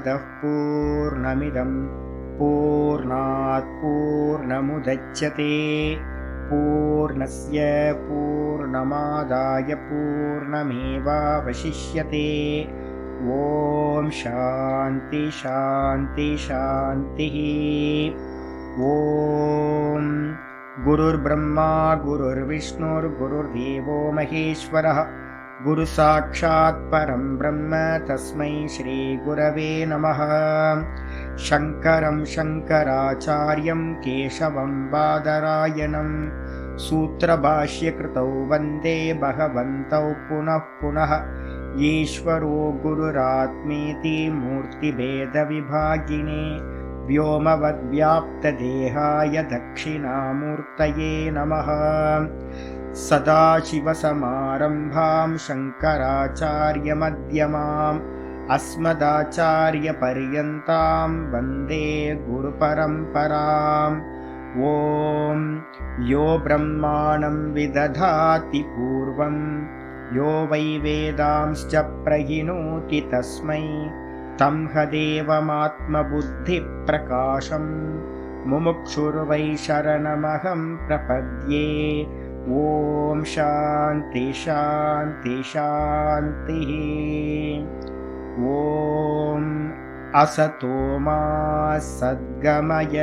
पूर्णमदः पूर्णमिदं पूर्णात् पूर्णमुदच्यते पूर्णस्य पूर्णमादाय पूर्णमेवावशिष्यते। ॐ शान्ति शान्ति शान्तिः। ॐ गुरुर्ब्रह्मा गुरुर्विष्णुर्गुरुर्देवो महेश्वरः गुरुसाक्षात् परं ब्रह्म तस्मै श्रीगुरवे नमः। शङ्करं शङ्कराचार्यं केशवं बादरायणं सूत्रभाष्यकृतौ वन्दे भगवन्तौ पुनः पुनः। ईश्वरो गुरुरात्मेति मूर्तिभेदविभागिने व्योमवद्व्याप्तदेहाय दक्षिणामूर्तये नमः। सदाशिवसमारम्भां शङ्कराचार्यमध्यमाम् अस्मदाचार्यपर्यन्तां वन्दे गुरुपरम्पराम्। ॐ यो ब्रह्माणं विदधाति पूर्वं यो वै वेदांश्च प्रहिणोति तस्मै तं हदेवमात्मबुद्धिप्रकाशं मुमुक्षुर्वै शरणमहं प्रपद्ये। ॐ शान्ति शान्ति शान्तिः। ॐ असतो मा सद्गमय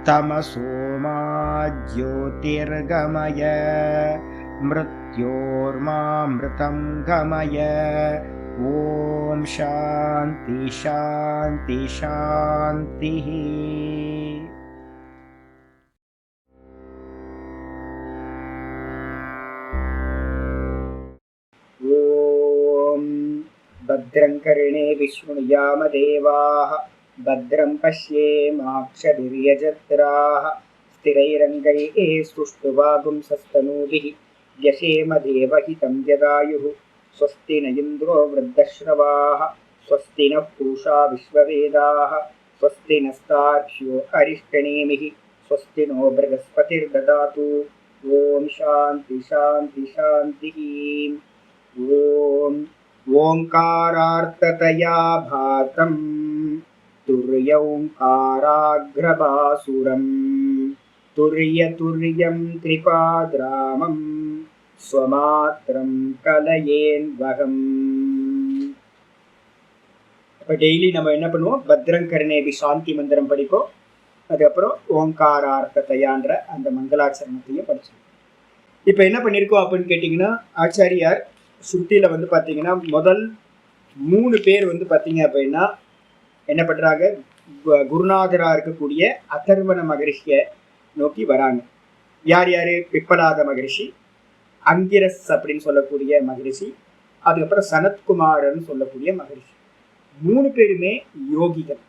तमसो मा ज्योतिर्गमय मृत्योर्मामृतं गमय। ॐ शान्ति शान्ति शान्तिः। भद्रं कर्णे विष्णुयाम देवाः भद्रं पश्येमाक्षभिर्यजत्राः स्थिरैरङ्गैः स्तुष्टुवागुंसस्तनूभिः व्यशेम देवहितं यदायुः। स्वस्ति न इन्द्रो वृद्धश्रवाः स्वस्ति नः पूषा विश्ववेदाः स्वस्ति नस्तार्क्ष्यो अरिष्टनेमिः स्वस्ति नो बृहस्पतिर्ददातु। ॐ शान्ति शान्ति शान्तिः। ॐ ओंकारार्ततया भातं तुर्यौंकाराग्रभासुरं तुर्यं त्रिपाद्रामं स्वमात्रं कलयेन्वहम्। இப்போ டெய்லி நம்ம என்ன பண்ணுவோம், பத்ரங்கர்ணேபி சாந்தி மந்திரம் படிப்போம். அதுக்கப்புறம் ஓங்காரார்த்தத்தையான்ற அந்த மங்களாச்சரணத்தையும் படிச்சோம். இப்போ என்ன பண்ணியிருக்கோம் அப்படின்னு கேட்டிங்கன்னா, ஆச்சாரியார் சுத்தியில் வந்து பார்த்தீங்கன்னா முதல் 3 பேர் வந்து பார்த்தீங்க அப்படின்னா என்ன பண்ணுறாங்க, குருநாதராக இருக்கக்கூடிய அதர்வண மகரிஷியை நோக்கி வராங்க. யார் யார்? பிப்பலாத மகரிஷி, அங்கிரஸ் அப்படின்னு சொல்லக்கூடிய மகரிஷி, அதுக்கப்புறம் சனத்குமாரன்னு சொல்லக்கூடிய மகரிஷி. 3 பேருமே யோகிகள்.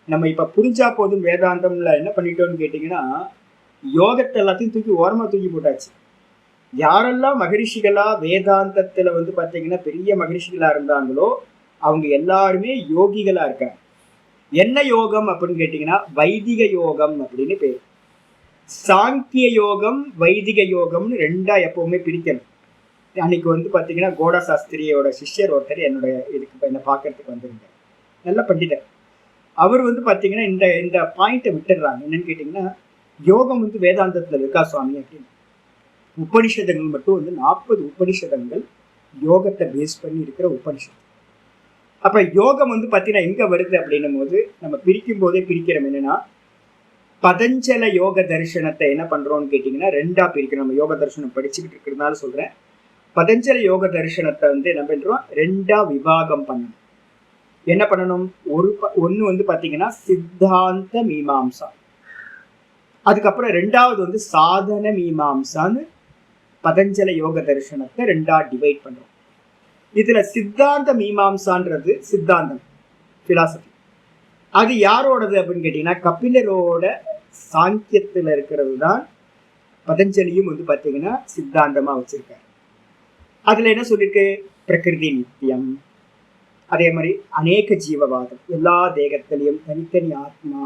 நம்ம இப்போ புரிஞ்சா போதும் வேதாந்தம்ல என்ன பண்ணிட்டோம்னு கேட்டிங்கன்னா, யோகத்தை எல்லாத்தையும் தூக்கி ஓரமாக தூக்கி போட்டாச்சு. யாரெல்லாம் மகரிஷிகளா வேதாந்தத்துல வந்து பார்த்தீங்கன்னா பெரிய மகரிஷிகளா இருந்தாங்களோ அவங்க எல்லாருமே யோகிகளா இருக்காங்க. என்ன யோகம் அப்படின்னு கேட்டீங்கன்னா வைதிக யோகம் அப்படின்னு பேர். சாங்கிய யோகம் வைதிக யோகம்னு 2ஆ எப்பவுமே பிரிக்கணும். அன்னைக்கு வந்து பார்த்தீங்கன்னா கோடா சாஸ்திரியோட சிஷ்யர் ஒருத்தர் என்னுடைய இதுக்கு என்னை பார்க்கறதுக்கு வந்திருந்தார், நல்ல பண்டிதர். அவர் வந்து பார்த்தீங்கன்னா இந்த பாயிண்ட்டை விட்டுடுறாங்க. என்னன்னு கேட்டிங்கன்னா, யோகம் வந்து வேதாந்தத்தில் இருக்கா சுவாமி அப்படின்னு. உபனிஷதங்கள் மட்டும் வந்து 40 உபனிஷதங்கள் யோகத்தை பேஸ் பண்ணி இருக்கிற உபனிஷத்து. அப்ப யோகம் வந்து பார்த்தீங்கன்னா எங்க வருது அப்படின்னும் போது நம்ம பிரிக்கும் போதே பிரிக்கிறோம். என்னன்னா, பதஞ்சல யோக தரிசனத்தை என்ன பண்றோம்னு கேட்டீங்கன்னா 2ஆ பிரிக்கிறோம். நம்ம யோக தரிசனம் படிச்சுக்கிட்டு இருக்கிறதுனால சொல்றேன். பதஞ்சல யோக தரிசனத்தை வந்து என்ன பண்றோம், 2ஆ விபாகம் பண்ணணும். என்ன பண்ணணும், ஒன்று வந்து பார்த்தீங்கன்னா சித்தாந்த மீமாம்சா, அதுக்கப்புறம் 2ஆவது வந்து சாதன மீமாம்சான்னு பதஞ்சல யோக தரிசனத்தை 2ஆ டிவைட் பண்றோம். இதுல சித்தாந்த மீமாம்சான்றது சித்தாந்தம், பிலாசபி. அது யாரோடது அப்படின்னு கேட்டீங்கன்னா கபிலரோட சாங்கியத்துல இருக்கிறது தான் பதஞ்சலியும் வந்து பார்த்தீங்கன்னா சித்தாந்தமா வச்சிருக்காரு. அதுல என்ன சொல்லியிருக்கு, பிரகிருதி நித்தியம், அதே மாதிரி அநேக ஜீவவாதம், எல்லா தேகத்திலையும் தனித்தனி ஆத்மா.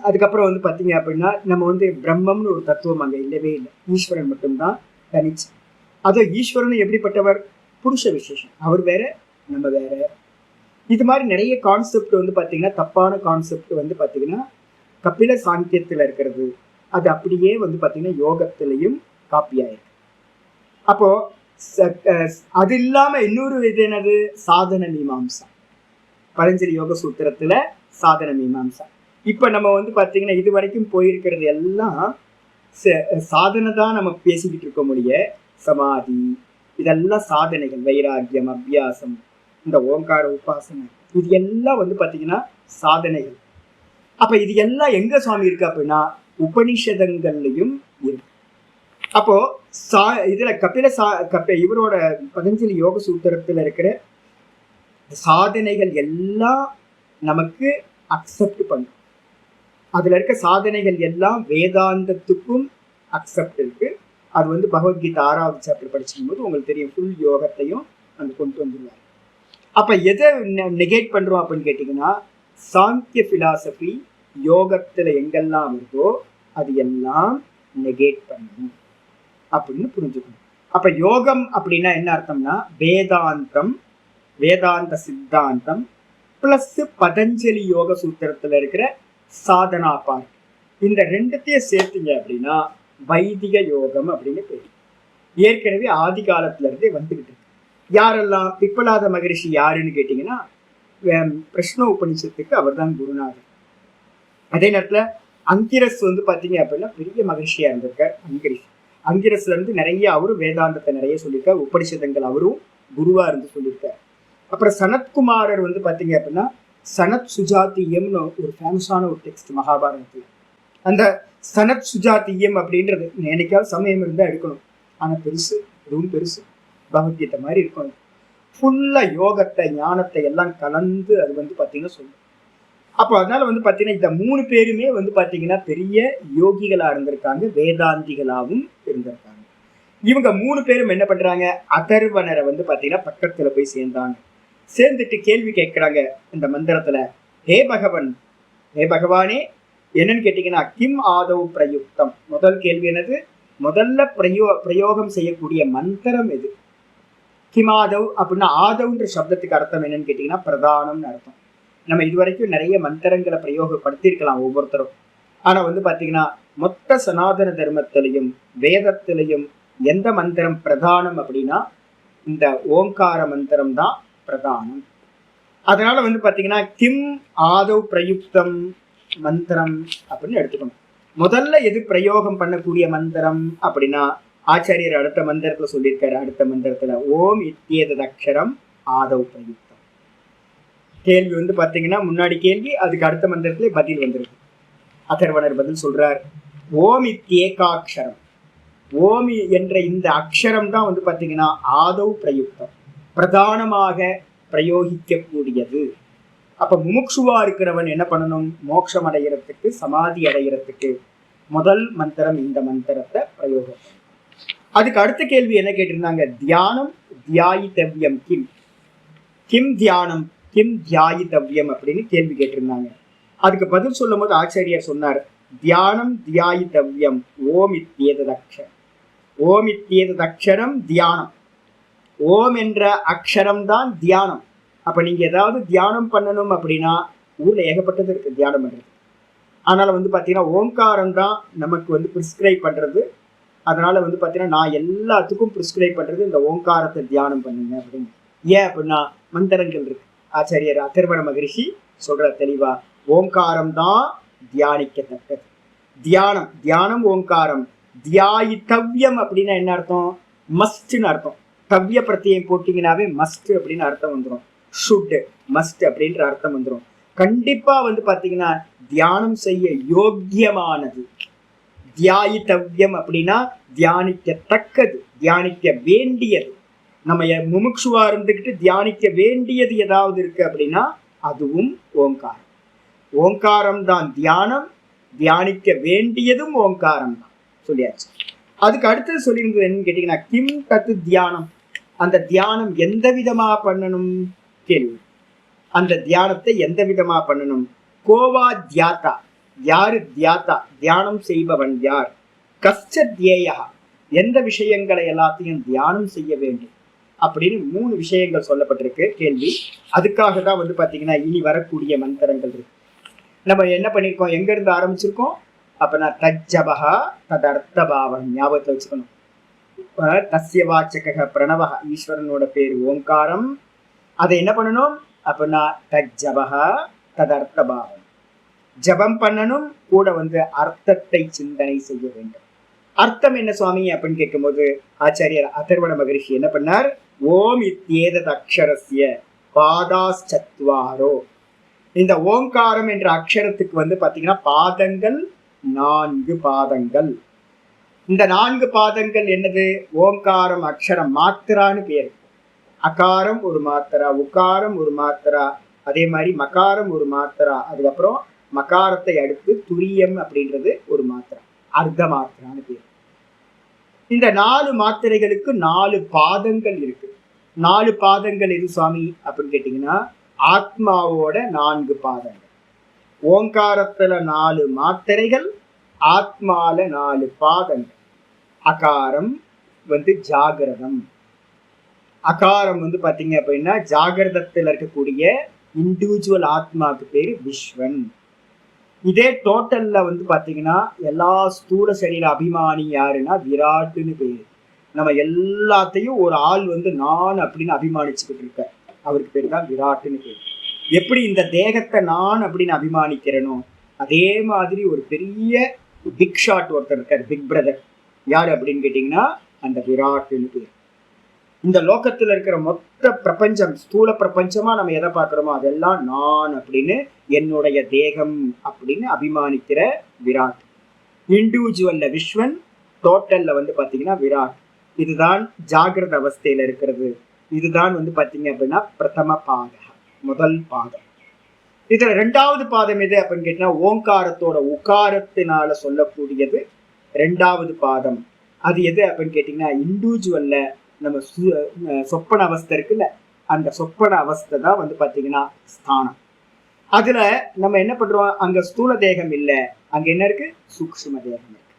அதுக்கப்புறம் வந்து பார்த்தீங்க அப்படின்னா நம்ம வந்து பிரம்மம்னு ஒரு தத்துவம் அங்கே இல்லவே இல்லை, ஈஸ்வரன் மட்டும்தான் தனிச்சு. அதோ ஈஸ்வரன் எப்படிப்பட்டவர், புருஷ விசேஷம், அவர் வேற நம்ம வேற. இது மாதிரி நிறைய கான்செப்ட் வந்து பார்த்தீங்கன்னா தப்பான கான்செப்ட் வந்து பார்த்தீங்கன்னா கபில சாங்கியத்தில் இருக்கிறது அது அப்படியே வந்து பார்த்தீங்கன்னா யோகத்திலையும் காப்பி ஆயிருக்கு. அப்போ அது இல்லாம இன்னொரு இது என்னது சாதன மீமாம்சா, பதஞ்சலி யோக சூத்திரத்துல சாதன மீமாம்சா. இப்ப நம்ம வந்து பாத்தீங்கன்னா இது வரைக்கும் போயிருக்கிறது எல்லாம் சாதனை தான் நம்ம பேசிக்கிட்டு இருக்க முடிய, சமாதி இதெல்லாம் சாதனைகள், வைராக்கியம், அபியாசம், இந்த ஓங்கார உபாசனை இது எல்லாம் வந்து பாத்தீங்கன்னா சாதனைகள். அப்ப இது எல்லாம் எங்க சுவாமி இருக்கு அப்படின்னா உபனிஷதங்கள்லையும் இருக்கு. அப்போ இதுல இவரோட பதஞ்சலி யோக சூத்திரத்துல இருக்கிற சாதனைகள் எல்லாம் நமக்கு அக்செப்ட் பண்ணும். அதுல இருக்க சாதனைகள் எல்லாம் வேதாந்தத்துக்கும் அக்செப்ட் இருக்கு. அது வந்து பகவத்கீதா 6வது சாப்டர் படிச்சுக்கும் போது உங்களுக்கு தெரியும், ஃபுல் யோகத்தையும் அங்க கொண்டு வந்துருவாரு. அப்ப எதை நெகேட் பண்றோம் அப்படின்னு கேட்டீங்கன்னா சாங்கிய பிலாசபி யோகத்துல எங்கெல்லாம் இருக்கோ அது எல்லாம் நெகேட் பண்ணணும் அப்படின்னு புரிஞ்சுக்கணும். அப்ப யோகம் அப்படின்னா என்ன அர்த்தம்னா வேதாந்தம், வேதாந்த சித்தாந்தம் பிளஸ் பதஞ்சலி யோக சூத்திரத்துல இருக்கிற சாதனா பார்ட், இந்த ரெண்டுத்தையும் சேர்த்தீங்க அப்படின்னா வைதிக யோகம் அப்படின்னு பேரு. ஏற்கனவே ஆதி காலத்துல இருந்தே வந்துகிட்டு இருக்கு. யாரெல்லாம்? பிப்பலாத மகரிஷி யாருன்னு கேட்டீங்கன்னா பிரஷ்ன உபனிஷத்துக்கு அவர் தான் குருநாதர். அதே நேரத்துல அங்கிரஸ் வந்து பாத்தீங்க அப்படின்னா பெரிய மகிழ்ச்சியா இருந்திருக்கார். அங்கிரஸ்ல இருந்து நிறைய அவரும் வேதாந்தத்தை நிறைய சொல்லியிருக்கார். உபனிஷதங்கள் அவரும் குருவா இருந்து சொல்லியிருக்கார். அப்புறம் சனத்குமாரர் வந்து பாத்தீங்க அப்படின்னா சனத் சுஜாத்தியம்னு ஒரு ஃபேமஸான ஒரு டெக்ஸ்ட் மகாபாரதத்தில். அந்த சனத் சுஜாத்தியம் அப்படின்றது என்னைக்காவது சமயம் இருந்தால் எடுக்கணும். ஆனா பெருசு, அதுவும் பெருசு, பகவத்கீதை மாதிரி இருக்கும். ஃபுல்லா யோகத்தை ஞானத்தை எல்லாம் கலந்து அது வந்து பாத்தீங்கன்னா சொல்லும். அப்போ அதனால வந்து பாத்தீங்கன்னா இந்த 3 பேருமே வந்து பாத்தீங்கன்னா பெரிய யோகிகளா இருந்திருக்காங்க, வேதாந்திகளாவும் இருந்திருக்காங்க. இவங்க 3 பேரும் என்ன பண்றாங்க, அதர்வனரை வந்து பாத்தீங்கன்னா பக்கத்துல போய் சேர்ந்தாங்க. சேர்ந்துட்டு கேள்வி கேட்கிறாங்க இந்த மந்திரத்துல, ஹே பகவன், ஹே பகவானே, என்னன்னு கேட்டீங்கன்னா கிம் ஆதவ் பிரயுக்தம். முதல் கேள்வி என்னது, முதல்ல பிரயோகம் செய்யக்கூடிய மந்திரம் எது? கிமாதவ் அப்படின்னா ஆதவ்ன்ற சப்தத்துக்கு அர்த்தம் என்னன்னு கேட்டீங்கன்னா பிரதானம்னு அர்த்தம். நம்ம இதுவரைக்கும் நிறைய மந்திரங்களை பிரயோகப்படுத்தியிருக்கலாம் ஒவ்வொருத்தரும். ஆனா வந்து பாத்தீங்கன்னா மொத்த சனாதன தர்மத்திலையும் வேதத்திலையும் எந்த மந்திரம் பிரதானம் அப்படின்னா இந்த ஓங்கார மந்திரம் தான் பிரதானம். அதனால வந்து பாத்தீங்கன்னா கிம் ஆதவ் பிரயுக்தம் மந்திரம் அப்படின்னு எடுத்துக்கணும். முதல்ல எது பிரயோகம் பண்ணக்கூடிய மந்திரம் அப்படின்னா ஆச்சாரியர் அடுத்த மந்திரத்துல சொல்லியிருக்காரு. அடுத்த மந்திரத்துல ஓம் இத்தியேதத் அக்ஷரம் ஆதவ் பிரயுக்தம். கேள்வி வந்து பாத்தீங்கன்னா முன்னாடி கேள்வி, அதுக்கு அடுத்த மந்திரத்துல பதில் வந்திருக்கு. அதர்வனர் பதில் சொல்றார், ஓம் இத்தியேகாட்சரம், ஓமி என்ற இந்த அக்ஷரம் தான் வந்து பாத்தீங்கன்னா ஆதவ் பிரயுக்தம், பிரதானமாக பிரயோகிக்கக்கூடியது. அப்ப முமுட்சுவா இருக்கிறவன் என்ன பண்ணணும், மோட்சம் அடைகிறதுக்கு, சமாதி அடைகிறதுக்கு முதல் மந்திரம் இந்த மந்திரத்தை பிரயோகம். அதுக்கு அடுத்த கேள்வி என்ன கேட்டிருந்தாங்க, தியானம் தியாயித்தவ்யம் கிம், கிம் தியானம் கிம் தியாயித்தவ்யம் அப்படின்னு கேள்வி கேட்டிருந்தாங்க. அதுக்கு பதில் சொல்லும் போது ஆச்சாரியர் சொன்னார், தியானம் தியாயித்தவ்யம் ஓம் இத்தியேதத் அக்ஷரம், ஓம் இத்தியேதத் அக்ஷரம் தியானம், ஓம் என்ற அக்ஷரம் தான் தியானம். அப்ப நீங்க ஏதாவது தியானம் பண்ணணும் அப்படின்னா ஊர்ல ஏகப்பட்டது இருக்கு தியானம் பண்றது. அதனால வந்து பாத்தீங்கன்னா ஓங்காரம் தான் நமக்கு வந்து பிரிஸ்கிரைப் பண்றது. அதனால வந்து பாத்தீங்கன்னா நான் எல்லாத்துக்கும் பிரிஸ்கிரைப் பண்றது இந்த ஓங்காரத்தை தியானம் பண்ணுங்க அப்படின்னு. ஏன் அப்படின்னா மந்திரங்கள் இருக்கு. ஆச்சாரியர் அதர்வண மகரிஷி சொல்ற தெளிவா, ஓங்காரம் தான் தியானிக்கத்தக்கது. தியானம், தியானம் ஓங்காரம். தியாயித்தவ்யம் அப்படின்னா என்ன அர்த்தம், மஸ்ட்னு அர்த்தம். தவ்ய பிரத்தியம் போட்டீங்கன்னாவே மஸ்ட் அப்படின்னு அர்த்தம் வந்துடும். ஷுட், மஸ்ட் அப்படின்ற அர்த்தம் வந்துடும். கண்டிப்பா வந்து பாத்தீங்கன்னா தியானம் செய்ய யோக்கியமானது. தியாயித்தவ்யம் அப்படின்னா தியானிக்கத்தக்கது, தியானிக்க வேண்டியது. நம்ம முமுட்சுவா இருந்துக்கிட்டு தியானிக்க வேண்டியது ஏதாவது இருக்கு அப்படின்னா அதுவும் ஓங்காரம். ஓங்காரம் தான் தியானம், தியானிக்க வேண்டியதும் ஓங்காரம் தான் சொல்லியாச்சு. அதுக்கு அடுத்தது சொல்லியிருந்தது என்னன்னு கேட்டீங்கன்னா கிம் தத்து தியானம், அந்த தியானம் எந்த விதமா பண்ணணும் கேள்வி. அந்த தியானத்தை எந்த விதமா பண்ணணும், கோவா தியாத்தா, யாரு தியாத்தா, தியானம் செய்பவன் யார், கஷ்ட தியேயா, எந்த விஷயங்களை எல்லாத்தையும் தியானம் செய்ய வேண்டும். அப்படின்னு 3 விஷயங்கள் சொல்லப்பட்டிருக்கு கேள்வி. அதுக்காக தான் வந்து பாத்தீங்கன்னா இனி வரக்கூடிய மந்திரங்கள் இருக்கு. நம்ம என்ன பண்ணிருக்கோம், எங்க இருந்து ஆரம்பிச்சிருக்கோம்? அப்ப நான் தஜ்ஜபஹா ததர்த்த பாவம் ஞாபகத்துல வச்சுக்கணும். தஸ்ய வாச்சக பிரணவ, ஈஸ்வரனோட பேரு ஓங்காரம். அதை என்ன பண்ணணும்? அப்ப நான் தஜ்ஜபஹா ததர்த்த பாவம், ஜபம் பண்ணணும், கூட வந்து அர்த்தத்தை சிந்தனை செய்ய வேண்டும். அர்த்தம் என்ன சுவாமி அப்படின்னு கேட்கும்போது ஆச்சாரியர் அதர்வண மகரிஷி என்ன பண்ணார்? ஓம் இத்யேதத் அக்ஷரஸ்ய பாதாஸ்சத்வாரோ. இந்த ஓங்காரம் என்ற அக்ஷரத்துக்கு வந்து பாத்தீங்கன்னா பாதங்கள் 4 பாதங்கள். இந்த 4 பாதங்கள் என்னது? ஓங்காரம் அக்ஷரம் மாத்திரான்னு பேரு. அகாரம் ஒரு மாத்திரா, உகாரம் ஒரு மாத்திரா, அதே மாதிரி மகாரம் ஒரு மாத்திரா, அதுக்கப்புறம் மகாரத்தை அடுத்து துரியம் அப்படின்றது ஒரு மாத்திரா, அர்த்த மாத்திரான்னு பேர். இந்த 4 மாத்திரைகளுக்கு 4 பாதங்கள் இருக்கு. 4 பாதங்கள் எது சுவாமி அப்படின்னு கேட்டீங்கன்னா ஆத்மாவோட 4 பாதங்கள். ஓங்காரத்துல 4 மாத்திரைகள், ஆத்மால 4 பாதங்கள். அகாரம் வந்து ஜாகிரதம். அகாரம் வந்து பாத்தீங்க அப்படின்னா ஜாகிரதத்துல இருக்கக்கூடிய இண்டிவிஜுவல் ஆத்மாவுக்கு பேரு விஸ்வன். இதே டோட்டல்ல வந்து பாத்தீங்கன்னா எல்லா ஸ்தூல சரீர அபிமானி யாருன்னா விராட்டுன்னு பேரு. நம்ம எல்லாத்தையும் ஒரு ஆள் வந்து நான் அப்படின்னு அபிமானிச்சுக்கிட்டு இருக்க, அவருக்கு பேரு தான் விராட்டுன்னு பேரு. எப்படி இந்த தேகத்தை நான் அப்படின்னு அபிமானிக்கிறனோ அதே மாதிரி ஒரு பெரிய பிக் ஷாட் ஒருத்தர் இருக்கார், பிக் பிரதர். யாரு அப்படின்னு கேட்டீங்கன்னா அந்த விராட்டுன்னு பேரு. இந்த லோகத்துல இருக்கிற மொத்த பிரபஞ்சம், ஸ்தூல பிரபஞ்சமா நம்ம எதை பார்க்கிறோமோ அதெல்லாம் நான் அப்படின்னு, என்னுடைய தேகம் அப்படின்னு அபிமானிக்கிற விராட். இண்டிவிஜுவல்ல விஸ்வன், டோட்டல்ல வந்து பாத்தீங்கன்னா விராட். இதுதான் ஜாகிரத அவஸ்தையில இருக்கிறது. இதுதான் வந்து பாத்தீங்க அப்படின்னா பிரதம பாதம், முதல் பாதம். இதுல 2வது பாதம் எது அப்படின்னு கேட்டீங்கன்னா ஓங்காரத்தோட உகாரத்தினால சொல்லக்கூடியது 2வது பாதம். அது எது அப்படின்னு கேட்டீங்கன்னா இண்டிவிஜுவல்ல நம்ம சொப்பன அவஸ்தை இருக்குல்ல, அந்த சொப்பன அவஸ்தை தான் வந்து பாத்தீங்கன்னா ஸ்தானம். அதுல நம்ம என்ன பண்றோம், அங்க ஸ்தூல தேகம் இல்லை, அங்க என்ன இருக்கு? சூக்ஷ்ம தேகம் இருக்கு.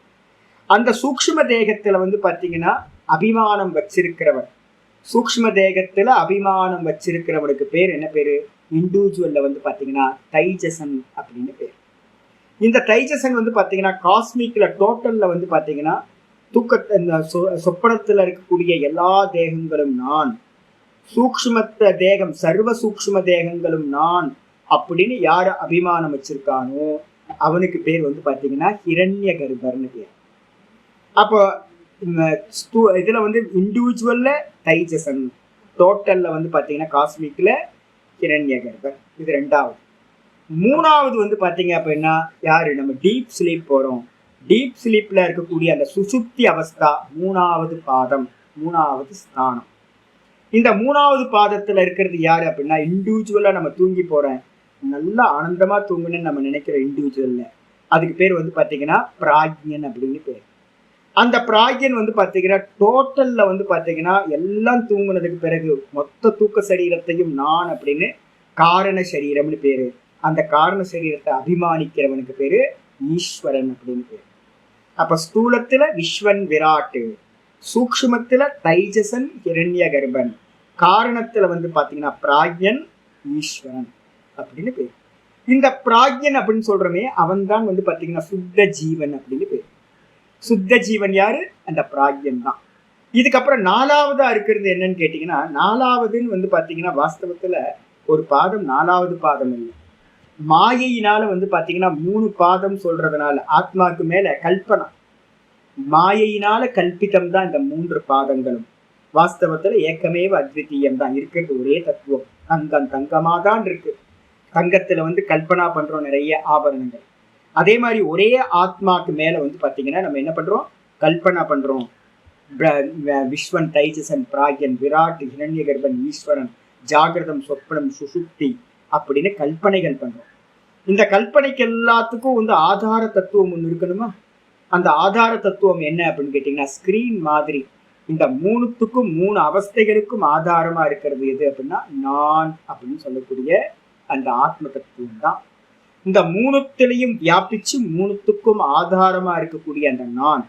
அந்த சூக்ஷ்ம தேகத்துல வந்து பாத்தீங்கன்னா அபிமானம் வச்சிருக்கிறவன், சூக்ஷ்ம தேகத்துல அபிமானம் வச்சிருக்கிறவனுக்கு பேர் என்ன பேரு? இண்டிவிஜுவல்ல வந்து பாத்தீங்கன்னா தைஜசன் அப்படின்னு பேர். இந்த தைஜசன் வந்து பாத்தீங்கன்னா காஸ்மிக்ல டோட்டல்ல வந்து பாத்தீங்கன்னா தூக்கத்தை, சொப்பனத்துல இருக்கக்கூடிய எல்லா தேகங்களும் நான், சூக்ஷ்மத்த தேகம் சர்வ சூக்ஷ்ம தேகங்களும் நான் அப்படின்னு யாரு அபிமானம் வச்சிருக்கானோ அவனுக்கு பேர் வந்து பாத்தீங்கன்னா ஹிரண்ய கர்ப்பர்னு பேர். அப்போ இதுல வந்து இண்டிவிஜுவல்ல தைஜசன், டோட்டல்ல வந்து பாத்தீங்கன்னா காஸ்மிக்ல ஹிரண்ய கர்ப்பர். இது 2வது. 3வது வந்து பாத்தீங்க அப்படின்னா யாரு? நம்ம டீப் ஸ்லீப் போறோம். டீப் ஸ்லீப்ல இருக்கக்கூடிய அந்த சுசுப்தி அவஸ்தா 3வது பாதம், 3வது ஸ்தானம். இந்த 3வது பாதத்துல இருக்கிறது யாரு அப்படின்னா இண்டிவிஜுவலா நம்ம தூங்கி போறேன், நல்லா ஆனந்தமா தூங்கணும்னு நம்ம நினைக்கிற இண்டிவிஜுவல்ல, அதுக்கு பேர் வந்து பாத்தீங்கன்னா பிராக்ஞன் அப்படின்னு பேர். அந்த பிராக்ஞன் வந்து பாத்தீங்கன்னா டோட்டல்ல வந்து பாத்தீங்கன்னா எல்லாம் தூங்குனதுக்கு பிறகு மொத்த தூக்க சரீரத்தையும் நான் அப்படின்னு காரண சரீரம்னு பேரு. அந்த காரண சரீரத்தை அபிமானிக்கிறவனுக்கு பேரு ஈஸ்வரன் அப்படின்னு பேரு. அப்ப ஸ்தூலத்துல விஸ்வன் விராட்டு, சூக்ஷ்மத்துல தைஜசன் ஹிரண்ய கர்ப்பன், காரணத்துல வந்து பாத்தீங்கன்னா பிராக்ஞன் ஈஸ்வரன் அப்படின்னு பேரு. இந்த பிராக்ஞன் அப்படின்னு சொல்றமே அவன் தான் வந்து பாத்தீங்கன்னா சுத்த ஜீவன் அப்படின்னு பேரு. சுத்த ஜீவன் யாரு? அந்த பிராக்ஞன் தான். இதுக்கப்புறம் 4வதா இருக்கிறது என்னன்னு கேட்டீங்கன்னா, 4வதுன்னு வந்து பாத்தீங்கன்னா வாஸ்தவத்துல ஒரு பாதம் 4வது பாதம் இல்லை. மாயையினால வந்து பாத்தீங்கன்னா 3 பாதம் சொல்றதுனால ஆத்மாக்கு மேல கல்பனா, மாயையினால கல்பிதம் தான் இந்த 3 பாதங்களும். வாஸ்தவத்துல ஏக்கமேவ அத்விதீயம் தான் இருக்கிறது, ஒரே தத்துவம். தங்கம் தங்கமா தான் இருக்கு. தங்கத்துல வந்து கல்பனா பண்றோம் நிறைய ஆபரணங்கள். அதே மாதிரி ஒரே ஆத்மாக்கு மேல வந்து பாத்தீங்கன்னா நம்ம என்ன பண்றோம்? கல்பனா பண்றோம். விஸ்வன் தைஜசன் பிராக்யன் விராட் ஹிரண்ய கர்ப்பன் ஈஸ்வரன் ஜாகிரதம் சொப்பனம் சுசுப்தி அப்படின்னு கல்பனைகள் பண்றோம். இந்த கல்பனைக்கு எல்லாத்துக்கும் வந்து ஆதார தத்துவம் ஒன்று இருக்கணுமா? அந்த ஆதார தத்துவம் என்ன அப்படின்னு கேட்டீங்கன்னா ஸ்கிரீன் மாதிரி இந்த 3த்துக்கும் 3 அவஸ்தைகளுக்கும் ஆதாரமா இருக்கிறது எது அப்படின்னா நான் அப்படின்னு சொல்லக்கூடிய அந்த ஆத்ம தத்துவம் தான். இந்த 3த்திலையும் வியாபிச்சு 3த்துக்கும் ஆதாரமா இருக்கக்கூடிய அந்த நான்,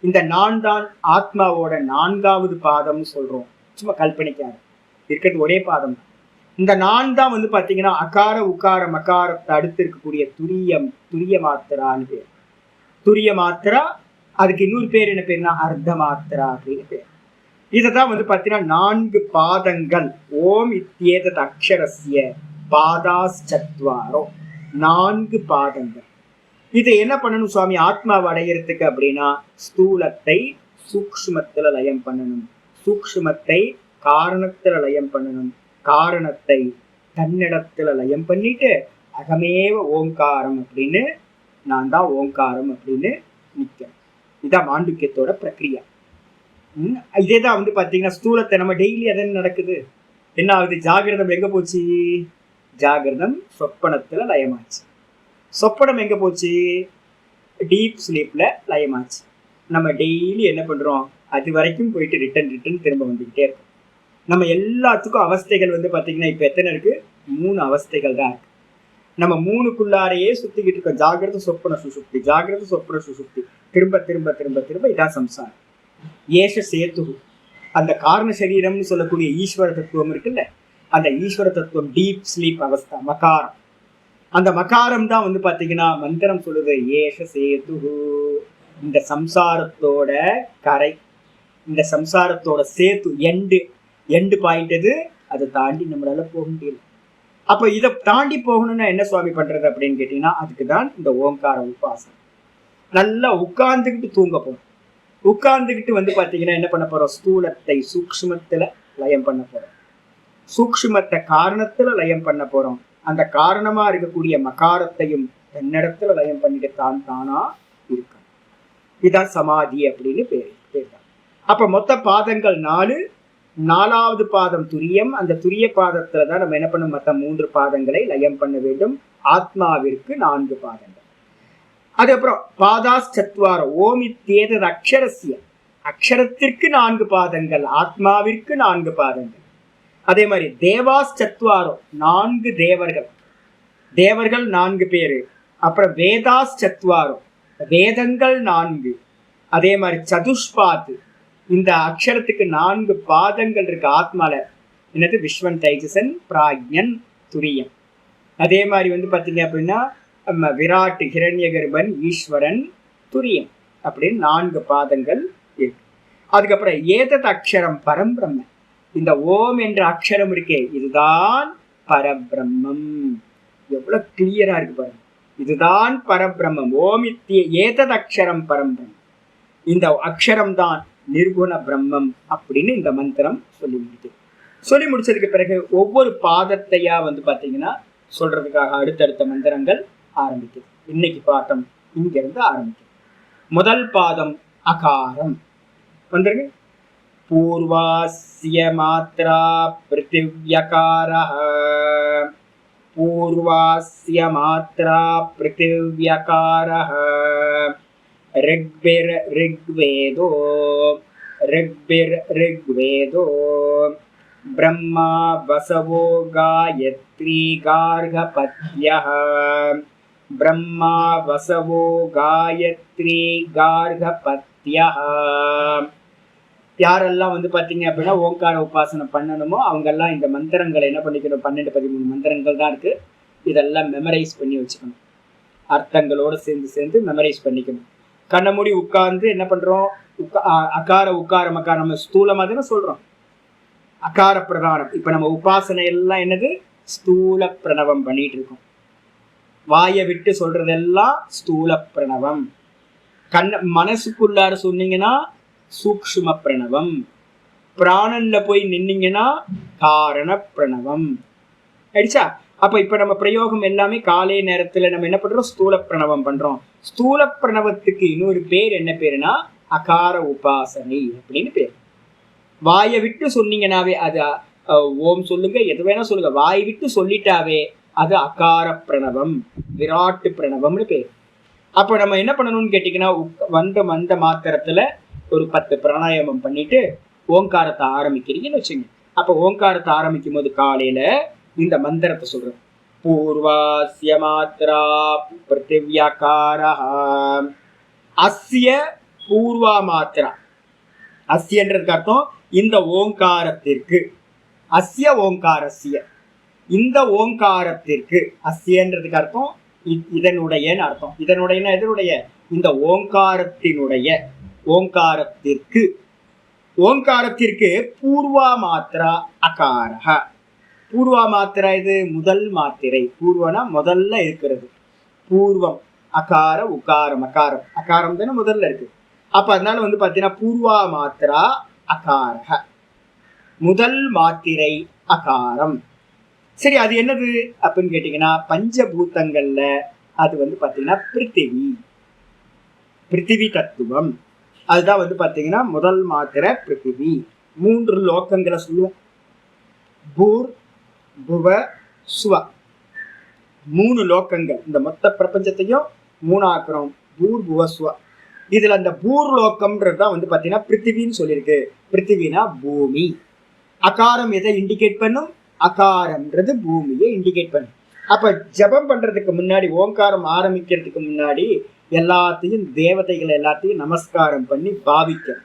இந்த நான் தான் ஆத்மாவோட 4வது பாதம்னு சொல்றோம். சும்மா கல்பனைக்காக இருக்கிறது ஒரே பாதம் தான். இந்த நான் தான் வந்து பாத்தீங்கன்னா அகார உகார மகாரத்தை அடுத்து இருக்கக்கூடிய துரிய மாத்திரான்னு பேர். துரிய மாத்திரா, அதுக்கு இன்னொரு பேர் என்ன பேருனா அர்த்த மாத்திரா அப்படின்னு பேர். இததான் வந்து பாத்தீங்கன்னா 4 பாதங்கள். ஓம் இத்யேதத் அக்ஷரஸ்ய பாதாஸ்சத்வாரோ, 4 பாதங்கள். இதை என்ன பண்ணணும் சுவாமி ஆத்மாவை அடையிறதுக்கு அப்படின்னா, ஸ்தூலத்தை சூக்ஷ்மத்துல லயம் பண்ணணும், சூக்ஷ்மத்தை காரணத்துல லயம் பண்ணணும், காரணத்தை தன்னிடத்துல லயம் பண்ணிட்டு அகமேவ ஓங்காரம் அப்படின்னு, நான் தான் ஓங்காரம் அப்படின்னு நிற்கிறேன். இதான் மாண்டூக்கியத்தோட பிரக்ரியா. இதேதான் வந்து பாத்தீங்கன்னா ஸ்தூலத்தை நம்ம டெய்லி அதன் நடக்குது. என்ன ஆகுது? ஜாகிரதம் எங்க போச்சு? ஜாகிரதம் சொப்பனத்துல லயமாச்சு. சொப்பனம் எங்க போச்சு? டீப் ஸ்லீப்ல லயமாச்சு. நம்ம டெய்லி என்ன பண்றோம்? அது வரைக்கும் போயிட்டு ரிட்டன் திரும்ப வந்துகிட்டே இருக்கும். நம்ம எல்லாத்துக்கும் அவஸ்தைகள் வந்து பாத்தீங்கன்னா இப்ப எத்தனை இருக்கு? 3 அவஸ்தைகள் தான் இருக்கு. நம்ம 3க்குள்ளாரையே சுத்திக்கிட்டு இருக்கோம். ஜாகிரத சொப்பன சுசுப்தி, ஜாகிரத சொப்பன சுசுப்தி, திரும்ப திரும்ப திரும்ப திரும்ப. இதான் சம்சாரம். ஏஷ சேத்து, அந்த காரண சரீரம்னு சொல்லக்கூடிய ஈஸ்வர தத்துவம் இருக்குல்ல, அந்த ஈஸ்வர தத்துவம் டீப் ஸ்லீப் அவஸ்தா, மகாரம். அந்த மகாரம் தான் வந்து பாத்தீங்கன்னா மந்திரம் சொல்லுது ஏஷ சேது, இந்த சம்சாரத்தோட கரை, இந்த சம்சாரத்தோட சேத்து எண்டு பாயிண்ட் எது? அதை தாண்டி நம்மளால போக முடியல. அப்ப இதை தாண்டி போகணும்னா என்ன சுவாமி பண்றது அப்படின்னு கேட்டீங்கன்னா, அதுக்குதான் இந்த ஓங்கார உபாசனம். நல்லா உட்கார்ந்துக்கிட்டு தூங்க போறோம். உட்கார்ந்துக்கிட்டு வந்து பாத்தீங்கன்னா என்ன பண்ண போறோம்? ஸ்தூலத்தை சூக்ஷ்மத்துல லயம் பண்ண போறோம், சூக்ஷ்மத்தை காரணத்துல லயம் பண்ண போறோம். அந்த காரணமா இருக்கக்கூடிய மகாரத்தையும் தன்னிடத்துல லயம் பண்ணிட்டு தான் தானா இருக்கும். இதான் சமாதி அப்படின்னு பேர் தான். அப்ப மொத்த பாதங்கள் 4. 4வது பாதம் துரியம். அந்த துரிய பாதத்துல தான் நம்ம என்ன பண்ணணும்? மற்ற 3 பாதங்களை லயம் பண்ண வேண்டும். ஆத்மாவிற்கு 4 பாதங்கள். அதுக்கப்புறம் பாதாஸ்சத்வாரம், ஓமித்யேதத் அக்ஷரஸ்ய, அக்ஷரத்திற்கு 4 பாதங்கள், ஆத்மாவிற்கு 4 பாதங்கள். அதே மாதிரி தேவாஸ்சத்வாரம், 4 தேவர்கள், தேவர்கள் 4 பேரு. அப்புறம் வேதாஸ்சத்வாரம், வேதங்கள் 4. அதே மாதிரி சதுஷ்பாத், இந்த அக்ஷரத்துக்கு 4 பாதங்கள் இருக்கு ஆத்மால. என்னது? விஸ்வன், தைஜசன், பிராக்ஞன், துரியம். அதே மாதிரி வந்து பாத்தீங்க அப்படின்னா விராட், ஹிரண்ய கர்ப்பன், ஈஸ்வரன், துரியம் அப்படின்னு 4 பாதங்கள் இருக்கு. அதுக்கப்புறம் ஏதத் அக்ஷரம் பரம்பிரம்ம, இந்த ஓம் என்ற அக்ஷரம் இருக்கே, இதுதான் பரபிரம்மம். எவ்வளவு கிளியரா இருக்கு பாருங்க. இதுதான் பரபிரம்மம். ஓம் ஏதத் அக்ஷரம் பரம்பிரம்மம், இந்த அக்ஷரம் தான் நிர்குண பிரம்மம் அப்படின்னு இந்த மந்திரம் சொல்லி முடிக்குது. சொல்லி முடிச்சதுக்கு பிறகு ஒவ்வொரு பாதத்தையா வந்து பாத்தீங்கன்னா சொல்றதுக்காக அடுத்தடுத்த மந்திரங்கள் ஆரம்பிக்குது. இன்னைக்கு பாட்டம் இங்க இருந்து ஆரம்பிக்குது. முதல் பாதம் அகாரம் வந்துருங்க. பூர்வாஸ்ய மாத்ரா பிருத்திவ்யகாரஹ, பூர்வாஸ்ய மாத்ரா பிருத்திவ்யகாரஹ, ரிக்பிர் ரிக்வேதோ, ரிக்பிர் ரிக்வேதோ, பிரம்மா வசவோ காயத்ரி கார்கபத்யஹ, பிரம்மா வசவோ காயத்ரி கார்கபத்யஹ. யாரெல்லாம் வந்து பாத்தீங்க அப்படின்னா ஓங்கார உபாசனை பண்ணணுமோ அவங்கெல்லாம் இந்த மந்திரங்களை என்ன பண்ணிக்கணும்? 12-13 மந்திரங்கள் தான் இருக்கு. இதெல்லாம் மெமரைஸ் பண்ணி வச்சுக்கணும். அர்த்தங்களோடு சேர்ந்து மெமரைஸ் பண்ணிக்கணும். கண்ண மூடி உட்கார்ந்து என்ன பண்றோம்? அகார உக்கார மகார, நம்ம ஸ்தூலமா தானே சொல்றோம், அகார பிரதானம். இப்ப நம்ம உபாசனை எல்லாம் என்னது? ஸ்தூல பிரணவம் பண்ணிட்டு இருக்கோம். வாயை விட்டு சொல்றதெல்லாம் ஸ்தூல பிரணவம். மனசுக்குள்ளார சொன்னீங்கன்னா சூக்ஷ்ம பிரணவம். பிராணன்ல போய் நின்னீங்கன்னா காரண பிரணவம். ஆயிடுச்சா? அப்ப இப்ப நம்ம பிரயோகம் எல்லாமே காலை நேரத்துல நம்ம என்ன பண்றோம்? ஸ்தூல பிரணவம் பண்றோம். ஸ்தூல பிரணவத்துக்கு இன்னொரு பேர் என்ன பேருனா அகார உபாசனை அப்படின்னு பேர். வாயை விட்டு சொன்னீங்கன்னாவே அது ஓம் சொல்லுங்க, எது வேணா சொல்லுங்க, வாய் விட்டு சொல்லிட்டாவே அது அகார பிரணவம், விராட்டு பிரணவம்னு பேர். அப்ப நம்ம என்ன பண்ணணும்னு கேட்டீங்கன்னா, வந்த மாத்திரத்துல ஒரு 10 பிராணாயாமம் பண்ணிட்டு ஓங்காரத்தை ஆரம்பிக்கிறீங்கன்னு வச்சுங்க. அப்ப ஓங்காரத்தை ஆரம்பிக்கும் போது காலையில இந்த மந்திரத்தை சொல்றோம். பூர்வாஸ்ய மாத்ரா பிருத்திவ்யகாரஹ, அஸ்ய பூர்வா மாத்ரா. அஸ்யன்றதுக்கு அர்த்தம் இந்த ஓங்காரத்திற்கு, அஸ்ய ஓங்காரஸ்ய, இந்த ஓங்காரத்திற்கு, அஸ்யன்றதுக்கு அர்த்தம் இதனுடையன்னு அர்த்தம். இதனுடைய எதனுடைய? இந்த ஓங்காரத்தினுடைய, ஓங்காரத்திற்கு, ஓங்காரத்திற்கு பூர்வா மாத்திரா அகாரஹ. பூர்வா மாத்திரா இது முதல் மாத்திரை. பூர்வனா முதல்ல இருக்கிறது. பூர்வம் அகார உகாரம், அகாரம் அகாரம் தானே முதல்ல இருக்கு. அப்ப அதனால பாத்தீங்கன்னா பூர்வா மாத்திரா அகாரஹ, முதல் மாத்திரை அகாரம். சரி, அது என்னது அப்படின்னு கேட்டீங்கன்னா பஞ்சபூதங்கள்ல அது பாத்தீங்கன்னா பிருத்திவி, பிருத்திவி தத்துவம். அதுதான் பாத்தீங்கன்னா முதல் மாத்திரை பிருத்திவி. 3 லோகங்களை சொல்லுவோம். பூர் புவ சுவ, 3 லோகங்கள். இந்த மொத்த பிரபஞ்சத்தையும் 3 ஆக்குறோம். பூர் புவ சுவ. இதுல அந்த பூர் லோகம்ன்றதுதான் பாத்தீங்கன்னா பிருத்திவின்னு சொல்லியிருக்கு. பிருத்திவினா பூமி. அகாரம் எதை இண்டிகேட் பண்ணும்? அகாரம்ன்றது பூமியை இண்டிகேட் பண்ணும். அப்ப ஜபம் பண்றதுக்கு முன்னாடி, ஓங்காரம் ஆரம்பிக்கிறதுக்கு முன்னாடி எல்லாத்தையும் தேவதைகள் எல்லாத்தையும் நமஸ்காரம் பண்ணி பாவிக்கணும்.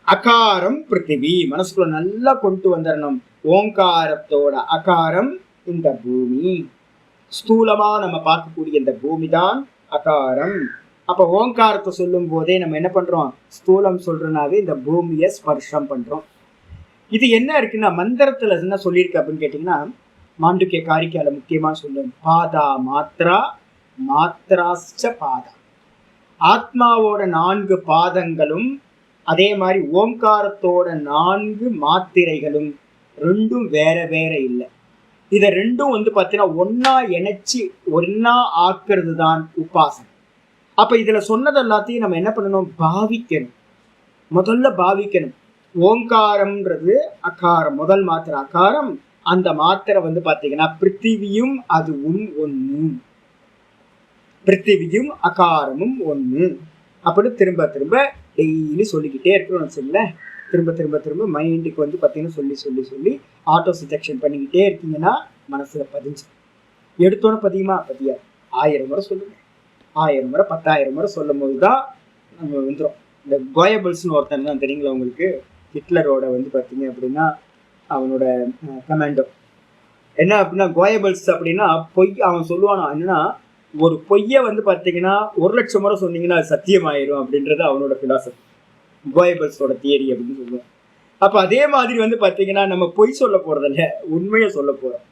அகாரம் பிருத்திவி மனசுக்குள்ள நல்லா கொண்டு வந்துடணும். ஓங்காரத்தோட அகாரம் இந்த பூமி. ஸ்தூலமா நம்ம பார்க்கக்கூடிய இந்த பூமி தான் அகாரம். அப்ப ஓங்காரத்தை சொல்லும் போதே நம்ம என்ன பண்றோம்? ஸ்தூலம் சொல்றனாவே இந்த பூமியை ஸ்பர்ஷம் பண்றோம். இது என்ன இருக்குன்னா மந்திரத்துல என்ன சொல்லியிருக்கு அப்படின்னு கேட்டீங்கன்னா, மாண்டுக்கிய காரிக்கால முக்கியமா சொல்லும். பாதா மாத்ரா மாத்ராஸ்ச பாதா. ஆத்மாவோட 4 பாதங்களும் அதே மாதிரி ஓங்காரத்தோட 4 மாத்திரைகளும் ரெண்டும் வேற வேற இல்லை. இதை ரெண்டும் பாத்தீங்கன்னா ஒன்னா இணைச்சி ஒன்னா ஆக்குறது தான் உபாசனை. அப்ப இதுல சொன்னது எல்லாத்தையும் நம்ம என்ன பண்ணணும்? பாவிக்கணும். முதல்ல பாவிக்கணும். ஓங்காரம்ன்றது அகாரம், முதல் மாத்திரை அகாரம். அந்த மாத்திரை பாத்தீங்கன்னா பிருத்திவியும் அதுவும் ஒண்ணு, பிருத்திவியும் அகாரமும் ஒண்ணு. அப்படி திரும்ப திரும்ப டெய்லி சொல்லிக்கிட்டே இருக்கணும்னு வச்சுங்களேன். திரும்ப திரும்ப திரும்ப மைண்டுக்கு பாத்தீங்கன்னா சொல்லி சொல்லி சொல்லி ஆட்டோ சஜெக்ஷன் பண்ணிக்கிட்டே இருக்கீங்கன்னா மனசுல பதிஞ்சு. எடுத்தோன்னு பதியுமா? பதியாது. 1000 முறை சொல்லுங்க. 1000 முறை 10,000 முறை சொல்லும் போதுதான் நம்ம வந்துடும். இந்த கோயபிள்ஸ்னு ஒருத்தன் தான் தெரியுங்களா உங்களுக்கு? ஹிட்லரோட பாத்தீங்க அப்படின்னா அவனோட கமாண்டோ என்ன அப்படின்னா, கோயபிள்ஸ் அப்படின்னா பொய். அவன் சொல்லுவானா என்னன்னா, ஒரு பொய்ய பாத்தீங்கன்னா 1,00,000 முறை சொன்னீங்கன்னா அது சத்தியமாயிரும் அப்படின்றது அவனோட பிலாசபி, கோயபிள்ஸோட தியரி அப்படின்னு சொல்லுவான். அப்ப அதே மாதிரி பாத்தீங்கன்னா நம்ம பொய் சொல்ல போறதில்ல, உண்மையை சொல்ல போறோம்.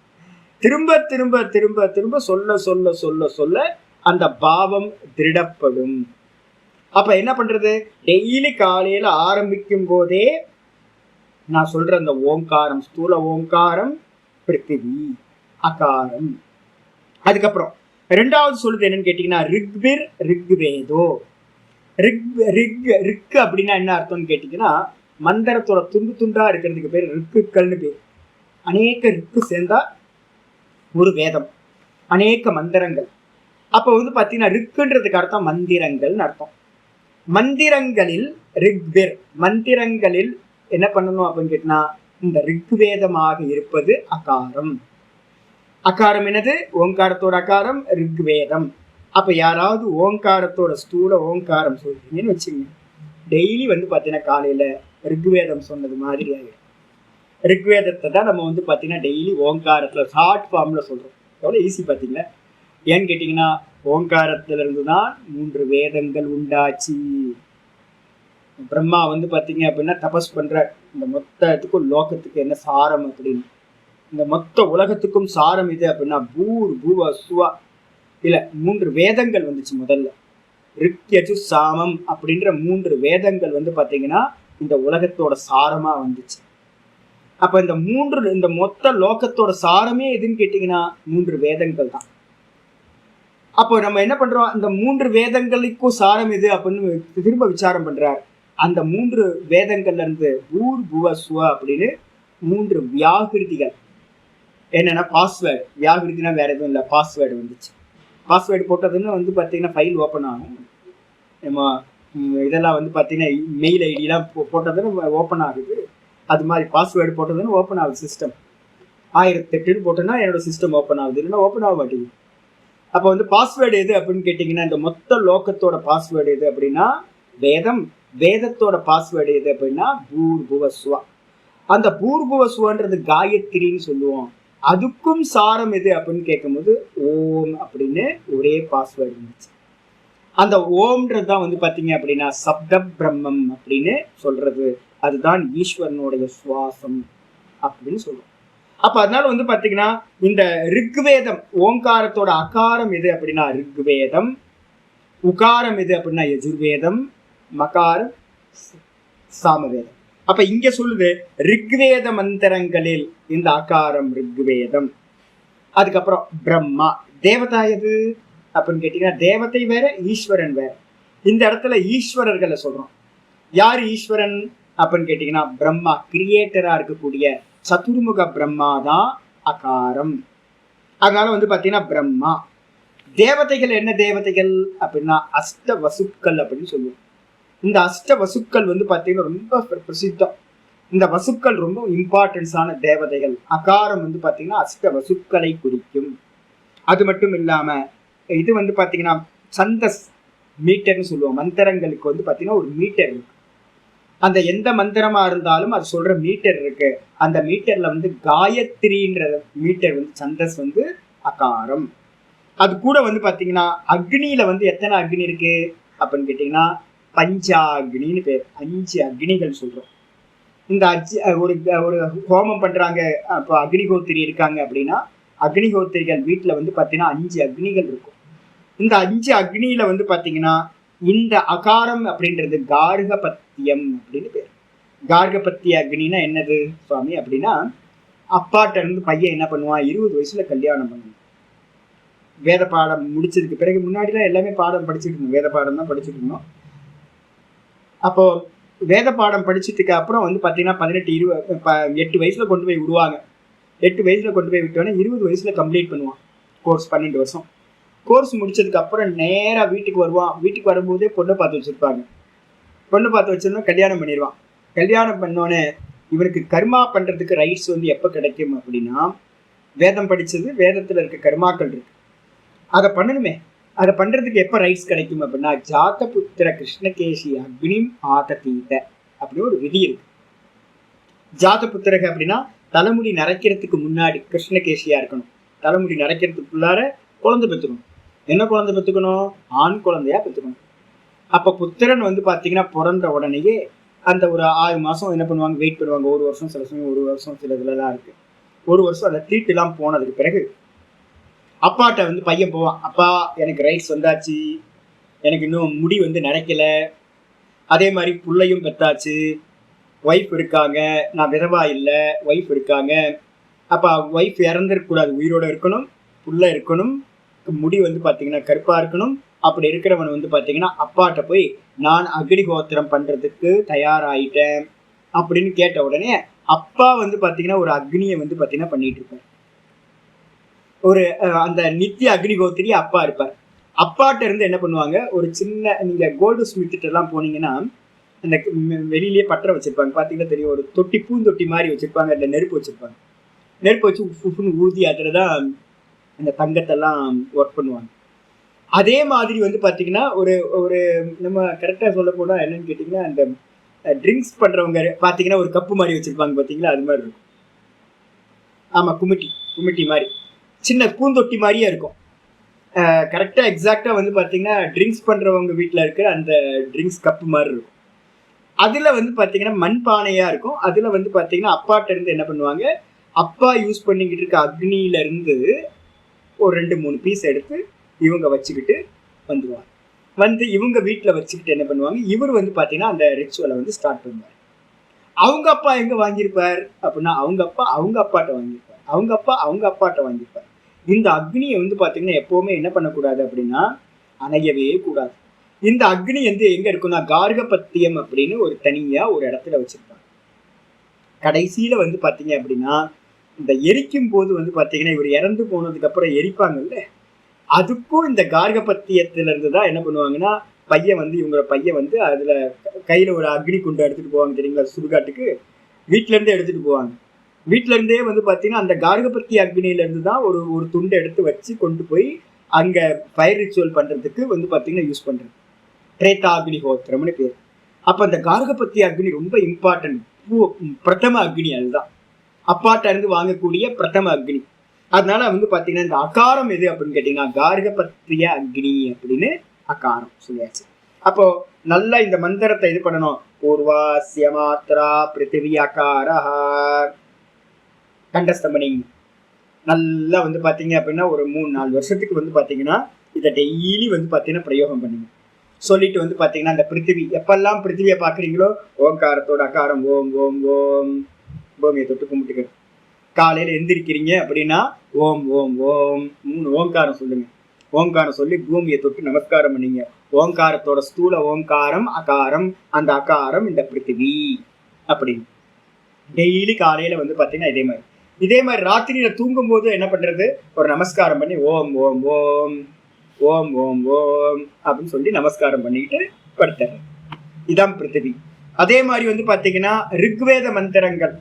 திரும்ப திரும்ப திரும்ப திரும்ப சொல்ல சொல்ல சொல்ல சொல்ல அந்த பாவம் திருடப்படும். அப்ப என்ன பண்றது? டெய்லி காலையில ஆரம்பிக்கும் போதே நான் சொல்ற அந்த ஓங்காரம், ஸ்தூல ஓங்காரம், பிருத்திவி, அகாரம். அதுக்கப்புறம் 2வது சொல்லுது என்னன்னு கேட்டீங்கன்னா ரிக்விர் ரிக்வேதோ. ரிக் அப்படின்னா என்ன அர்த்தம்னு கேட்டீங்கன்னா, மந்திரத்தோட துண்டு துண்டா இருக்கிறதுக்கு பேர் ரிக்குகள்னு பேர். அநேக ரிக்கு சேர்ந்தா ஒரு வேதம், அநேக மந்திரங்கள். அப்ப பாத்தீங்கன்னா ரிக்குன்றதுக்கு அர்த்தம் மந்திரங்கள்னு அர்த்தம். மந்திரங்களில் ரிக்வேர், மந்திரங்களில் என்ன பண்ணணும் அப்படின்னு கேட்டீங்கன்னா இந்த ரிக்வேதமாக இருப்பது அகாரம். அகாரம் என்னது? ஓங்காரத்தோட அகாரம் ரிக்வேதம். அப்ப யாராவது ஓங்காரத்தோட ஸ்தூல ஓங்காரம் சொல்றீங்கன்னு வச்சுங்க, டெய்லி பாத்தீங்கன்னா காலையில ரிக்வேதம் சொன்னது மாதிரி ஆகிடும். ரிக்வேதத்தை தான் நம்ம பாத்தீங்கன்னா டெய்லி ஓங்காரத்துல ஷார்ட் ஃபார்ம்ல சொல்றோம். எவ்வளவு ஈஸி பாத்தீங்களா? ஏன்னு கேட்டீங்கன்னா ஓங்காரத்துல இருந்துதான் 3 வேதங்கள் உண்டாச்சு. பிரம்மா பாத்தீங்க அப்படின்னா தபஸ் பண்ற, இந்த மொத்தத்துக்கும் லோகத்துக்கு என்ன சாரம் அப்படின்னு, இந்த மொத்த உலகத்துக்கும் சாரம் இது அப்படின்னா பூர் பூவ சுவா இல்ல 3 வேதங்கள் வந்துச்சு முதல்ல. ரிக் யஜு சாமம் அப்படின்ற 3 வேதங்கள் பாத்தீங்கன்னா இந்த உலகத்தோட சாரமா வந்துச்சு. அப்ப இந்த மொத்த லோகத்தோட சாரமே எதுன்னு கேட்டீங்கன்னா 3 வேதங்கள் தான். அப்போ நம்ம என்ன பண்றோம்? இந்த 3 வேதங்களுக்கும் சாரம் எது அப்படின்னு திரும்ப விசாரம் பண்றார். அந்த 3 வேதங்கள்ல இருந்து பூர் புவ சுவ அப்படின்னு 3 வியாகிருதிகள். என்னன்னா பாஸ்வேர்டு, வியாகிருதினா வேற எதுவும் இல்லை, பாஸ்வேர்டு வந்துச்சு. பாஸ்வேர்டு போட்டதுன்னு பாத்தீங்கன்னா ஃபைல் ஓப்பன் ஆகும். நம்ம இதெல்லாம் பாத்தீங்கன்னா மெயில் ஐடியெல்லாம் போட்டதுன்னு ஓப்பன் ஆகுது. அது மாதிரி பாஸ்வேர்டு போட்டதுன்னு ஓப்பன் ஆகுது சிஸ்டம். 1008 போட்டோன்னா என்னோட சிஸ்டம் ஓப்பன் ஆகுது, இல்லைன்னா ஓப்பன் ஆக மாட்டேங்குது. அப்போ பாஸ்வேர்டு எது அப்படின்னு கேட்டீங்கன்னா, இந்த மொத்த லோகத்தோட பாஸ்வேர்டு எது அப்படின்னா வேதம். வேதத்தோட பாஸ்வேர்டு எது அப்படின்னா பூர் புவ சுவா. அந்த பூர்வசுவன்றது காயத்ரின்னு சொல்லுவோம். அதுக்கும் சாரம் எது அப்படின்னு கேட்கும்போது ஓம் அப்படின்னு ஒரே பாஸ்வேர்டு இருந்துச்சு. அந்த ஓம்ன்றது தான் வந்து பார்த்தீங்க அப்படின்னா சப்த பிரம்மம் அப்படின்னு சொல்றது. அதுதான் ஈஸ்வரனுடைய சுவாசம் அப்படின்னு சொல்லுவோம். அப்ப அதனால வந்து பார்த்தீங்கன்னா இந்த ரிக்வேதம் ஓங்காரத்தோட அகாரம் எது அப்படின்னா ரிக்வேதம், உகாரம் எது அப்படின்னா யஜுர்வேதம், மகாரம் சாமவேதம். அப்ப இங்க சொல்லுது ரிக்வேத மந்திரங்களில் இந்த அகாரம் ரிக்வேதம். அதுக்கப்புறம் பிரம்மா. தேவதா எது அப்படின்னு கேட்டீங்கன்னா தேவதை வேற, ஈஸ்வரன் வேற. இந்த இடத்துல ஈஸ்வரர்களை சொல்றோம். யார் ஈஸ்வரன் அப்படின்னு கேட்டீங்கன்னா பிரம்மா, கிரியேட்டரா இருக்கக்கூடிய சதுர்முக பிரம்மா தான் அகாரம். அதனால வந்து பாத்தீங்கன்னா பிரம்மா. தேவதைகள் என்ன தேவதைகள் அப்படின்னா அஷ்ட வசுக்கள் அப்படின்னு சொல்லுவோம். இந்த அஷ்ட வசுக்கள் வந்து பாத்தீங்கன்னா ரொம்ப பிரசித்தம். இந்த வசுக்கள் ரொம்ப இம்பார்ட்டன்ஸான தேவதைகள். அகாரம் வந்து பாத்தீங்கன்னா அஷ்ட வசுக்களை குறிக்கும். அது மட்டும் இல்லாம இது வந்து பாத்தீங்கன்னா சந்தஸ் மீட்டர்னு சொல்லுவோம். மந்திரங்களுக்கு வந்து பாத்தீங்கன்னா ஒரு மீட்டர் இருக்கு. அந்த எந்த மந்திரமா இருந்தாலும் அது சொல்ற மீட்டர் இருக்கு. அந்த மீட்டர்ல வந்து காயத்ரின்ற மீட்டர் வந்து சந்தஸ் வந்து அகாரம். அது கூட வந்து பாத்தீங்கன்னா அக்னியில வந்து எத்தனை அக்னி இருக்கு அப்படின்னு கேட்டீங்கன்னா பஞ்சாக்னின்னு பேர். 5 அக்னிகள் சொல்றோம். இந்த ஒரு ஒரு ஹோமம் பண்றாங்க, இப்போ அக்னிஹோத்திரி இருக்காங்க அப்படின்னா அக்னிஹோத்திரிகள் வீட்டுல வந்து பாத்தீங்கன்னா 5 அக்னிகள் இருக்கும். இந்த 5 அக்னியில வந்து பாத்தீங்கன்னா இந்த அகாரம் அப்படின்றது கார்கபத்தியம் அப்படின்னு பேர். கார்கபத்திய அக்னின்னா என்னது சுவாமி அப்படின்னா அப்பாட்ட இருந்து பையன் என்ன பண்ணுவான், 20 வயசுல கல்யாணம் பண்ணுவான். வேத பாடம் முடிச்சதுக்கு பிறகு, முன்னாடிலாம் எல்லாமே பாடம் படிச்சுட்டு இருந்தோம், வேத பாடம் தான் படிச்சுட்டு இருந்தோம். அப்போ வேத பாடம் படிச்சதுக்கு அப்புறம் வந்து பாத்தீங்கன்னா 8 வயசுல கொண்டு போய் விடுவாங்க. 8 வயசுல கொண்டு போய் விட்டோன்னே 20 வயசுல கம்ப்ளீட் பண்ணுவான் கோர்ஸ். 12 வருஷம் கோர்ஸ் முடிச்சதுக்கு அப்புறம் நேரா வீட்டுக்கு வருவான். வீட்டுக்கு வரும்போதே பொண்ணை பார்த்து வச்சிருப்பாங்க. பொண்ணு பார்த்து வச்சிருந்தா கல்யாணம் பண்ணிடுவான். கல்யாணம் பண்ணோன்னே இவனுக்கு கர்மா பண்றதுக்கு ரைட்ஸ் வந்து எப்ப கிடைக்கும் அப்படின்னா வேதம் படிச்சது, வேதத்துல இருக்க கர்மாக்கள் இருக்கு, அதை பண்ணணுமே. அதை பண்றதுக்கு எப்ப ரைட்ஸ் கிடைக்கும் அப்படின்னா ஜாத புத்திர கிருஷ்ணகேசி அக்னிம் ஆததீத அப்படின்னு ஒரு விதி இருக்கு. ஜாத புத்திரக அப்படின்னா தலைமுடி நரைக்கிறதுக்கு முன்னாடி கிருஷ்ணகேசியா இருக்கணும். தலைமுடி நரைக்கிறதுக்குள்ளார குழந்தை பெற்றுக்கணும். என்ன குழந்தை பெற்றுக்கணும்? ஆண் குழந்தையா பெற்றுக்கணும். அப்ப புத்திரன் வந்து பாத்தீங்கன்னா பிறந்த உடனேயே அந்த ஒரு 6 மாசம் என்ன பண்ணுவாங்க, வெயிட் பண்ணுவாங்க. 1 வருஷம் சில சமயம், 1 வருஷம் சில இதுலலாம் இருக்கு. 1 வருஷம் அந்த ட்ரீட் எல்லாம் போனதுக்கு பிறகு அப்பாட்ட வந்து பையன் போவான். அப்பா எனக்கு ரைட்ஸ் வந்தாச்சு, எனக்கு இன்னும் முடி வந்து நரைக்கல, அதே மாதிரி புள்ளையும் பெத்தாச்சு, ஒய்ஃப் இருக்காங்க, நான் விதவா இல்லை, ஒய்ஃப் இருக்காங்க. அப்ப ஒய்ஃப் இறந்துருக்கூடாது, உயிரோட இருக்கணும், புள்ள இருக்கணும், முடி வந்து பாத்தீங்கன்னா கருப்பா இருக்கணும். அப்படி இருக்கிறவன் வந்து பாத்தீங்கன்னா அப்பாட்ட போய் நான் அக்னிஹோத்திரம் பண்றதுக்கு தயாராயிட்டேன் அப்படின்னு கேட்ட உடனே அப்பா வந்து பாத்தீங்கன்னா ஒரு அக்னியை வந்து பாத்தீங்கன்னா பண்ணிட்டு இருப்பார். ஒரு அந்த நித்திய அக்னிஹோத்திரி அப்பா இருப்பார். அப்பாட்ட இருந்து என்ன பண்ணுவாங்க, ஒரு சின்ன, நீங்க கோல்டு ஸ்மித் எல்லாம் போனீங்கன்னா அந்த வெளியிலேயே பற்ற வச்சிருப்பாங்க, பாத்தீங்கன்னா தெரியும், ஒரு தொட்டி, பூந்தொட்டி மாதிரி வச்சிருப்பாங்க. அதுல நெருப்பு வச்சிருப்பாங்க. நெருப்பு வச்சு ஊதி அதுலதான் அந்த தங்கத்தெல்லாம் ஒர்க் பண்ணுவாங்க. அதே மாதிரி வந்து பாத்தீங்கன்னா ஒரு ஒரு நம்ம கரெக்டா சொல்ல போனா என்னன்னு கேட்டீங்கன்னா அந்த ட்ரிங்க்ஸ் பண்றவங்க பாத்தீங்கன்னா ஒரு கப்பு மாதிரி வச்சிருப்பாங்க பாத்தீங்களா, அது மாதிரி இருக்கும். ஆமா, குமிட்டி மாதிரி சின்ன பூந்தொட்டி மாதிரியே இருக்கும். கரெக்டா எக்ஸாக்டா வந்து பாத்தீங்கன்னா ட்ரிங்க்ஸ் பண்றவங்க வீட்டுல இருக்கிற அந்த ட்ரிங்க்ஸ் கப்பு மாதிரி இருக்கும். அதுல வந்து பாத்தீங்கன்னா மண்பானையா இருக்கும். அதுல வந்து பாத்தீங்கன்னா அப்பாட்ட இருந்து என்ன பண்ணுவாங்க, அப்பா யூஸ் பண்ணிக்கிட்டு இருக்க அக்னியில இருந்து ஒரு 2-3 பீஸ் எடுத்து இவங்க வச்சுக்கிட்டு வந்துடுவாங்க. வந்து இவங்க வீட்டில் வச்சுக்கிட்டு என்ன பண்ணுவாங்க, இவர் வந்து பார்த்தீங்கன்னா அந்த ரிச்சுவலை வந்து ஸ்டார்ட் பண்ணுவார். அவங்க அப்பா எங்க வாங்கியிருப்பார் அப்படின்னா அவங்க அப்பாட்ட வாங்கியிருப்பார். அவங்க அப்பாட்ட வாங்கியிருப்பார். இந்த அக்னியை வந்து பார்த்தீங்கன்னா எப்பவுமே என்ன பண்ணக்கூடாது அப்படின்னா அணையவே கூடாது. இந்த அக்னி வந்து எங்க இருக்குன்னா கார்கபத்தியம் அப்படின்னு ஒரு தனியா ஒரு இடத்துல வச்சிருப்பாங்க. கடைசியில வந்து பார்த்தீங்க அப்படின்னா இந்த எரிக்கும் போது வந்து பார்த்தீங்கன்னா இவர் இறந்து போனதுக்கு அப்புறம் எரிப்பாங்கல்ல, அதுக்கும் இந்த கார்கபத்தியத்துல இருந்து தான் என்ன பண்ணுவாங்கன்னா இவங்க பையன் வந்து அதுல கையில ஒரு அக்னி குண்டு எடுத்துட்டு போவாங்க தெரியுங்களா, சுடுகாட்டுக்கு வீட்டுல இருந்தே எடுத்துட்டு போவாங்க. வீட்டுல இருந்தே வந்து பாத்தீங்கன்னா அந்த கார்கபத்திய அக்னியில இருந்து தான் ஒரு துண்டை எடுத்து வச்சு கொண்டு போய் அங்க ஃபயர் ரிச்சுவல் பண்றதுக்கு வந்து பாத்தீங்கன்னா யூஸ் பண்றது. திரேதா அக்னிஹோத்திரம்னு பேர். அப்ப அந்த கார்கபத்திய அக்னி ரொம்ப இம்பார்ட்டன்ட். பிரதம அக்னி, அதுதான் அப்பாட்ட இருந்து வாங்கக்கூடிய பிரதம அக்னி. அதனால வந்து பாத்தீங்கன்னா இந்த அகாரம் எது அப்படின்னு கேட்டீங்கன்னா கார்கபத்திய அக்னி அப்படின்னு அகாரம் சொல்லியாச்சு. அப்போ நல்லா இந்த மந்திரத்தை இது பண்ணணும். பூர்வாஸ்ய மாத்ரா பிருத்திவி அகாரா கண்டஸ்தம் பண்ணிங்க. நல்லா வந்து பாத்தீங்க அப்படின்னா ஒரு 3-4 வருஷத்துக்கு வந்து பாத்தீங்கன்னா இதை டெய்லி வந்து பாத்தீங்கன்னா பிரயோகம் பண்ணுங்க. சொல்லிட்டு வந்து பாத்தீங்கன்னா அந்த பிருத்திவி எப்பெல்லாம் பிருத்திவியை பாக்குறீங்களோ ஓங்காரத்தோட அகாரம் ஓம் ஓம் ஓம் பூமியை தொட்டு கும்பிட்டுக்கிறது. காலையில எந்திரிக்கிறீங்க அப்படின்னா ஓம் ஓம் ஓம் 3 ஓங்காரம் சொல்லுங்க. ஓங்காரம் சொல்லி பூமியை தொட்டு நமஸ்காரம் பண்ணீங்க. ஓங்காரத்தோட ஸ்தூல ஓங்காரம் அகாரம், அந்த அகாரம் இந்த பிருத்திவி அப்படின்னு டெய்லி காலையில வந்து பாத்தீங்கன்னா இதே மாதிரி ராத்திரியில தூங்கும் போது என்ன பண்றது, ஒரு நமஸ்காரம் பண்ணி ஓம் ஓம் ஓம் ஓம் ஓம் ஓம் அப்படின்னு சொல்லி நமஸ்காரம் பண்ணிட்டு படுத்துறது. இதான் பிருத்திவி. அதே மாதிரி வந்து பாத்தீங்கன்னா ரிக்வேத மந்திரங்கள்,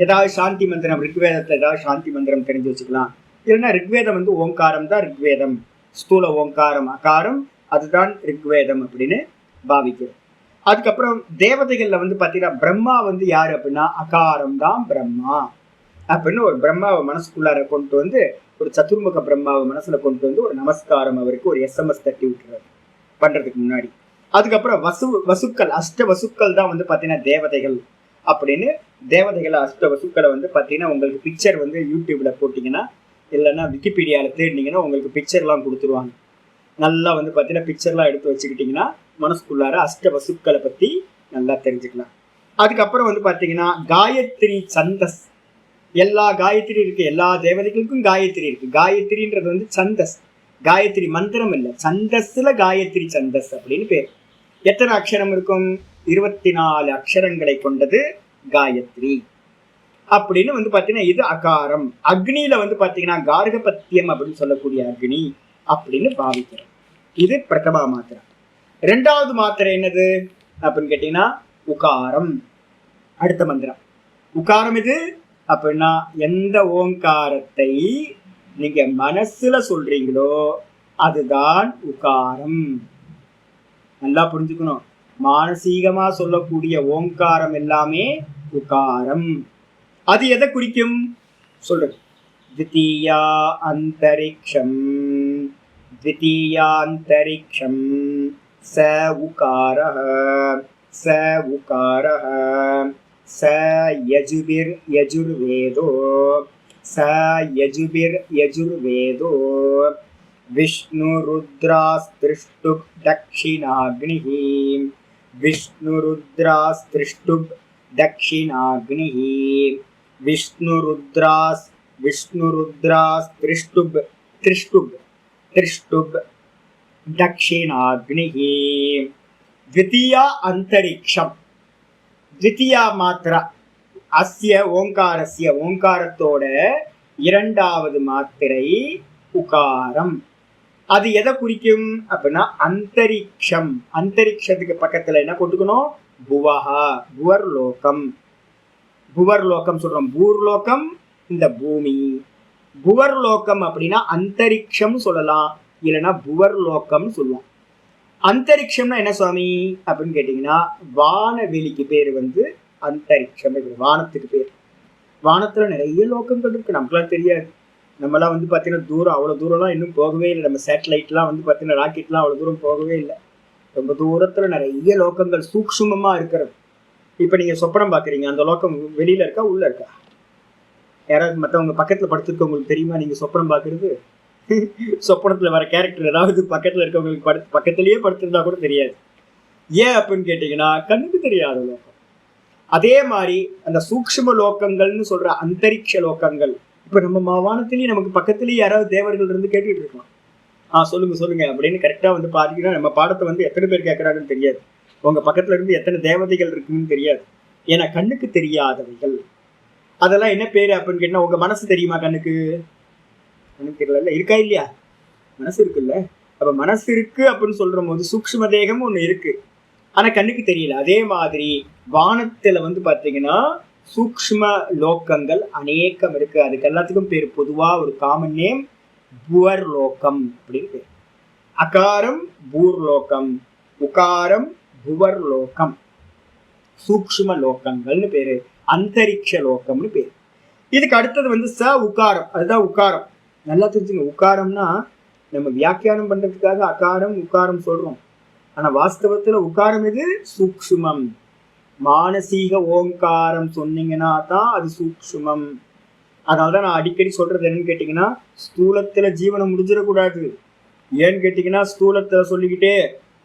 ஏதாவது சாந்தி மந்திரம், ரிக்வேதத்தை ஏதாவது சாந்தி மந்திரம் தெரிஞ்சு வச்சுக்கலாம். இல்லைன்னா ரிக்வேதம் வந்து ஓங்காரம் தான் ரிக்வேதம், ஸ்தூல ஓங்காரம் அகாரம், அதுதான் ரிக்வேதம் அப்படின்னு பாவிக்கிறது. அதுக்கப்புறம் தேவதைகள்ல வந்து பாத்தீங்கன்னா பிரம்மா வந்து யாரு அப்படின்னா அகாரம் தான் பிரம்மா அப்படின்னு ஒரு பிரம்மாவை மனசுக்குள்ளார கொண்டு வந்து, ஒரு சதுர்முக பிரம்மாவை மனசுல கொண்டு வந்து ஒரு நமஸ்காரம் அவருக்கு ஒரு SMS தட்டி விட்டுறாரு பண்றதுக்கு முன்னாடி. அதுக்கப்புறம் வசுக்கள், அஷ்ட வசுக்கள் தான் வந்து பாத்தீங்கன்னா தேவதைகள் அப்படின்னு. தேவதைகள் அஷ்ட வசுக்களை வந்து பாத்தீங்கன்னா உங்களுக்கு பிக்சர் வந்து யூடியூப்ல போட்டீங்கன்னா இல்லைன்னா விக்கிபீடியாவில் தேடினீங்கன்னா உங்களுக்கு பிக்சர்லாம் கொடுத்துருவாங்க. நல்லா வந்து பார்த்தீங்கன்னா பிக்சர்லாம் எடுத்து வச்சுக்கிட்டிங்கன்னா மனசுக்குள்ளார அஷ்ட வசுக்களை பற்றி நல்லா தெரிஞ்சுக்கலாம். அதுக்கப்புறம் வந்து பார்த்தீங்கன்னா காயத்ரி சந்தஸ், எல்லா காயத்ரி இருக்கு, எல்லா தேவதைகளுக்கும் காயத்ரி இருக்கு. காயத்ரின்றது வந்து சந்தஸ், காயத்ரி மந்திரம் இல்லை, சந்தஸ்ல காயத்ரி சந்தஸ் அப்படின்னு பேர். எத்தனை அக்ஷரம் இருக்கும்? 24 அக்ஷரங்களை கொண்டது காயத்ரி அப்படின்னு வந்து பாத்தீங்கன்னா இது அகாரம். அக்னியில வந்து பாத்தீங்கன்னா கார்கபத்தியம் அப்படின்னு சொல்லக்கூடிய அக்னி அப்படின்னு பாவிக்கிறோம். இது பிரதமா மாத்திரை. 2வது மாத்திரை என்னது அப்படின்னு கேட்டீங்கன்னா உகாரம். அடுத்த மந்திரம் உகாரம். இது அப்படின்னா எந்த ஓங்காரத்தை நீங்க மனசுல சொல்றீங்களோ அதுதான் உகாரம். நல்லா புரிஞ்சுக்கணும். மானசீகமா சொல்லக்கூடிய ஓங்காரம் எல்லாமே உகாரம். அது எதை குறிக்கும் சொல்றது? த்விதீயா அந்தரிக்ஷம், த்விதீயாந்தரிக்ஷம் ச உகாரஹ, ச உகாரஹ, ச யஜுபிர் யஜுர்வேதோ, ச யஜுபிர் யஜுர்வேதோ, விஷ்ணு ருத்ராஸ்திருஷ்டுப் தக்ஷிணாக்னிஹி, விஷ்ணு ருத்ராஸ்திருஷ்டுப் தக்ஷிணாக்னிஹி, விஷ்ணு ருத்ராஸ் திருஷ்டுப் திருஷ்டுப் திருஷ்டுப் தக்ஷிணாக்னிஹி. த்விதீயா அந்தரிக்ஷம், த்விதீயா மாத்திரா அஸ்ய ஓங்காரஸ்ய, ஓங்காரத்தோட 2வது மாத்திரை உகாரம். அது எதை குறிக்கும் அப்படின்னா அந்தரிக்ஷம். அந்தரிக்ஷத்துக்கு பக்கத்துல என்ன போட்டுக்கணும்? புவஹா, புவர்லோகம். புவர்லோகம் சொல்றோம், பூர்லோகம் இந்த பூமி. புவர்லோகம் அப்படின்னா அந்தரிக்ஷம் சொல்லலாம், இல்லைன்னா புவர்லோகம் சொல்லுவோம். அந்தரிக்ஷம்னா என்ன சுவாமி அப்படின்னு கேட்டீங்கன்னா வானவெளிக்கு பேர் வந்து அந்தரிக்ஷம். வானத்துக்கு பேர். வானத்துல நிறைய லோகங்கள் இருக்கு, நமக்குலாம் தெரியாது. நம்மலாம் வந்து பார்த்தீங்கன்னா தூரம், அவ்வளோ தூரம்லாம் இன்னும் போகவே இல்லை. நம்ம சேட்டலைட்லாம் வந்து பார்த்தீங்கன்னா ராக்கெட்லாம் அவ்வளோ தூரம் போகவே இல்லை. ரொம்ப தூரத்தில் நிறைய லோகங்கள் சூக்ஷ்மமாக இருக்கிறது. இப்போ நீங்கள் சொப்பனம் பார்க்குறீங்க, அந்த லோகம் வெளியில் இருக்கா உள்ளே இருக்கா? யாராவது மற்றவங்க பக்கத்தில் படுத்துருக்க உங்களுக்கு தெரியுமா? நீங்கள் சொப்பனம் பார்க்குறது சொப்பனத்தில் வர கேரக்டர் ஏதாவது பக்கத்தில் இருக்கவங்களுக்கு பக்கத்துலேயே படுத்திருந்தா கூட தெரியாது. ஏன் அப்படின்னு கேட்டிங்கன்னா கண்ணுக்கு தெரியாத லோகம். அதே மாதிரி அந்த சூக்ஷ்ம லோகங்கள்னு சொல்கிற அந்தரிக்ஷ லோகங்கள் இப்போ நம்ம வானத்திலேயே நமக்கு பக்கத்துலேயே யாராவது தேவர்கள் இருந்து கேட்டுட்டு இருக்கோம். சொல்லுங்க அப்படின்னு கரெக்டாக வந்து பார்த்தீங்கன்னா நம்ம பாடத்தை வந்து எத்தனை பேர் கேட்குறாங்கன்னு தெரியாது. உங்கள் பக்கத்தில் இருந்து எத்தனை தேவதைகள் இருக்குன்னு தெரியாது. ஏன்னா கண்ணுக்கு தெரியாதவைகள். அதெல்லாம் என்ன பேர் அப்படின்னு கேட்டால் உங்கள் மனசு தெரியுமா? கண்ணுக்கு தெரியல, இருக்கா இல்லையா? மனசு இருக்குல்ல. அப்போ மனசு இருக்கு அப்படின்னு சொல்கிற போது சூக்ஷ்ம தேகம் ஒன்று இருக்கு, ஆனால் கண்ணுக்கு தெரியல. அதே மாதிரி வானத்தில் வந்து பார்த்தீங்கன்னா சூக்ஷ்ம லோக்கங்கள் அநேகம் இருக்கு. அதுக்கு எல்லாத்துக்கும் பேர் பொதுவாக ஒரு காமன் நேம் புவர்லோகம் அப்படின்னு பேர். அகாரம் பூர்லோகம், உகாரம் புவர்லோகம். சூக்ஷ்ம லோகங்கள்னு பேரு, அந்தரிக்ஷ லோகம்னு பேரு. இதுக்கு அடுத்தது வந்து ச உகாரம். அதுதான் உகாரம். நல்லா தெரிஞ்சுங்க, உகாரம்னா நம்ம வியாக்கியானம் பண்றதுக்காக அகாரம் உகாரம் சொல்றோம். ஆனா வாஸ்தவத்துல உகாரம் இது சூக்ஷ்மம். மானசீக ஓங்காரம் சொன்னீங்கன்னா தான் அது சூக்ஷ்மம். அதனாலதான் நான் அடிக்கடி சொல்றது என்னன்னு கேட்டீங்கன்னா, ஸ்தூலத்துல ஜீவனம் முடிஞ்சிடக்கூடாது. ஏன்னு கேட்டீங்கன்னா, ஸ்தூலத்துல சொல்லிக்கிட்டே